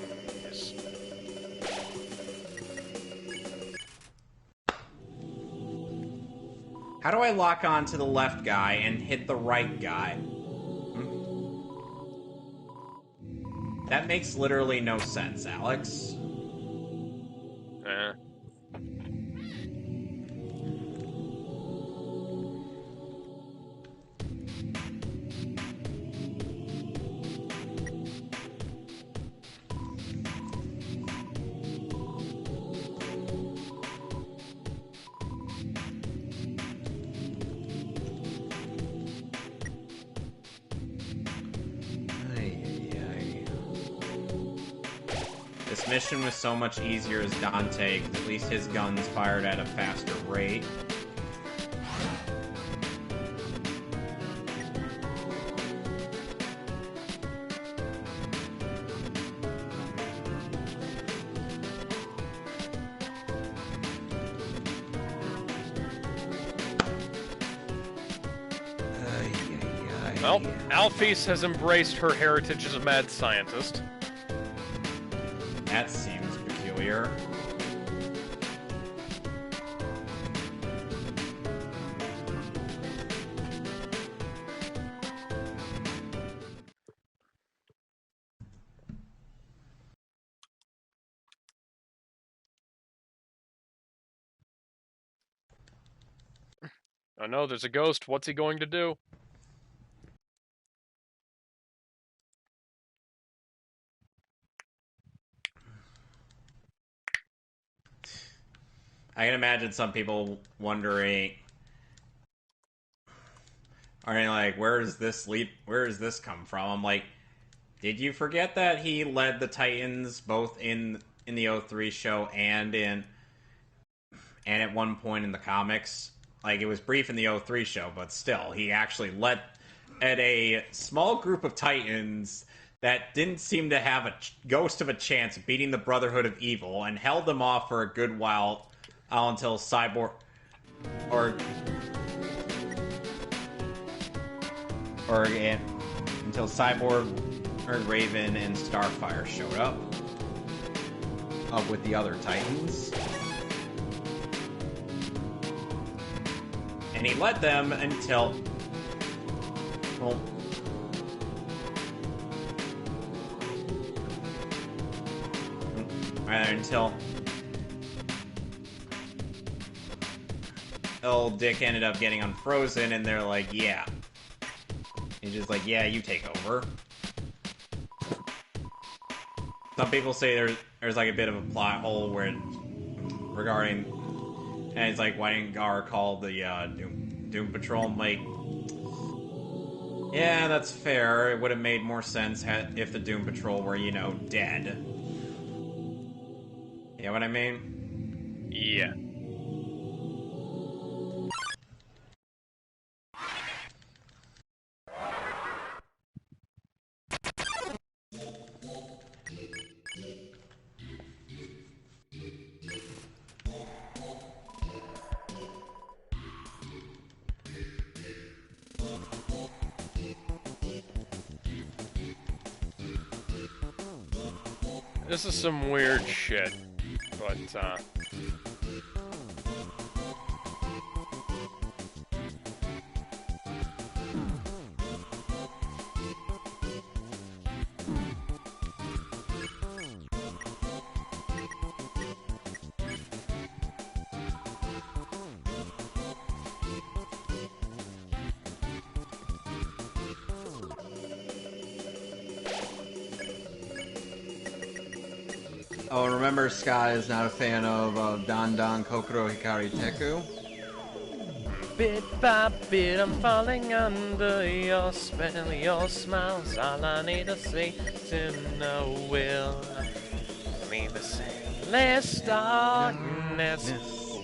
How do I lock on to the left guy and hit the right guy? That makes literally no sense, Alex. This mission was so much easier as Dante, because at least his guns fired at a faster rate. Well, Alphys has embraced her heritage as a mad scientist. That seems peculiar. Oh no, there's a ghost. What's he going to do? I can imagine some people wondering, are they like, where does this come from? I'm like, did you forget that he led the Titans both in the O3 show and at one point in the comics? Like, it was brief in the O3 show, but still, he actually led at a small group of Titans that didn't seem to have a ghost of a chance of beating the Brotherhood of Evil, and held them off for a good while until Cyborg until Cyborg or Raven and Starfire showed up with the other Titans. And he led them until, well, until old Dick ended up getting unfrozen, and they're like, yeah. He's just like, yeah, you take over. Some people say there's like a bit of a plot hole where regarding, and it's like, why didn't Gar call the Doom Patrol? I'm like, yeah, that's fair. It would have made more sense if the Doom Patrol were, you know, dead. You know what I mean? Yeah. This is some weird shit, but, Oh, remember, Sky is not a fan of Dan Dan Kokoro Hikari Teku. bit by bit I'm falling under your spell, your smile's all I need to see to know will me the same. Less darkness,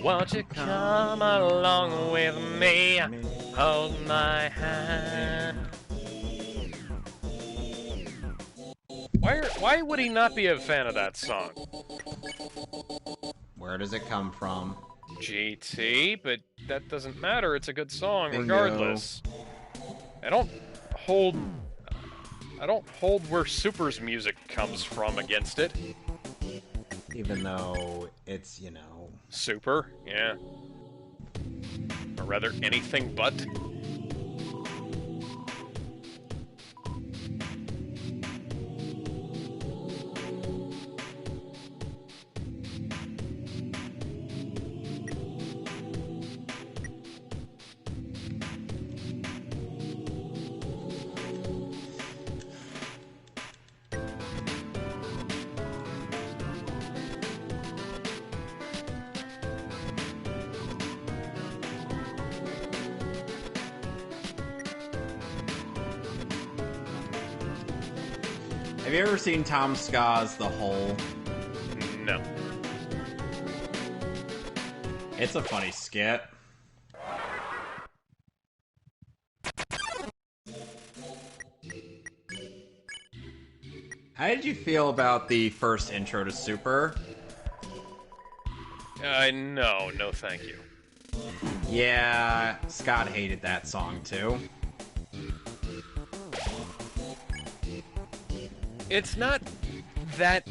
won't you come along with me? Hold my hand. Why would he not be a fan of that song? Where does it come from? GT, but that doesn't matter. It's a good song Bingo. regardless. I don't hold where Super's music comes from against it. Even though it's, you know... Super, yeah. Or rather, anything but. Have you ever seen Tom Ska's The Hole? No. It's a funny skit. How did you feel about the first intro to Super? No, thank you. Yeah, Scott hated that song too. It's not that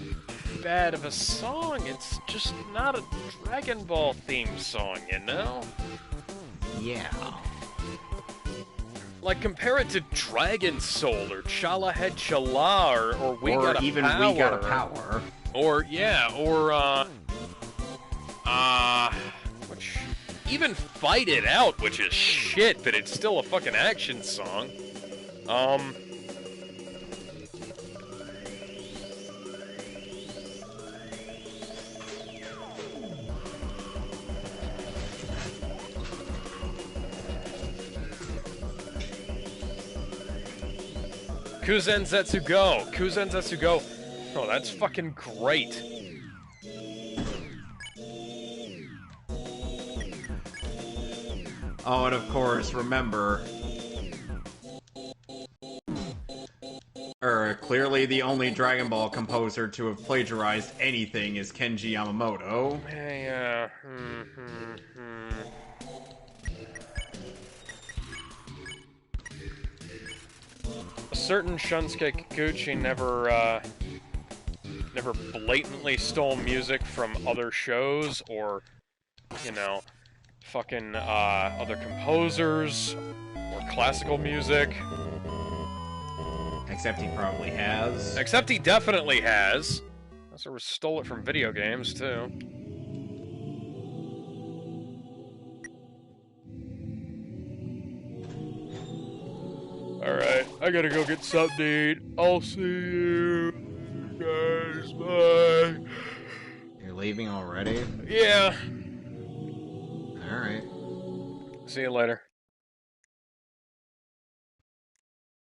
bad of a song. It's just not a Dragon Ball theme song, you know? Yeah. Like, compare it to Dragon Soul or Chala Head Chala or We Or Got a even Power. We Got a Power. Or, yeah, or, which, even Fight It Out, which is shit, but it's still a fucking action song. Kuzenzetsu Go! Kuzenzetsu Go! Oh, that's fucking great. Oh, and of course, remember... clearly the only Dragon Ball composer to have plagiarized anything is Kenji Yamamoto. Yeah. A certain Shunsuke Kikuchi never blatantly stole music from other shows or, you know, fucking, other composers or classical music. Except he probably has. Except he definitely has. Also stole it from video games, too. Alright, I gotta go get something to eat. I'll see you guys. Bye. You're leaving already? Yeah. Alright. See you later.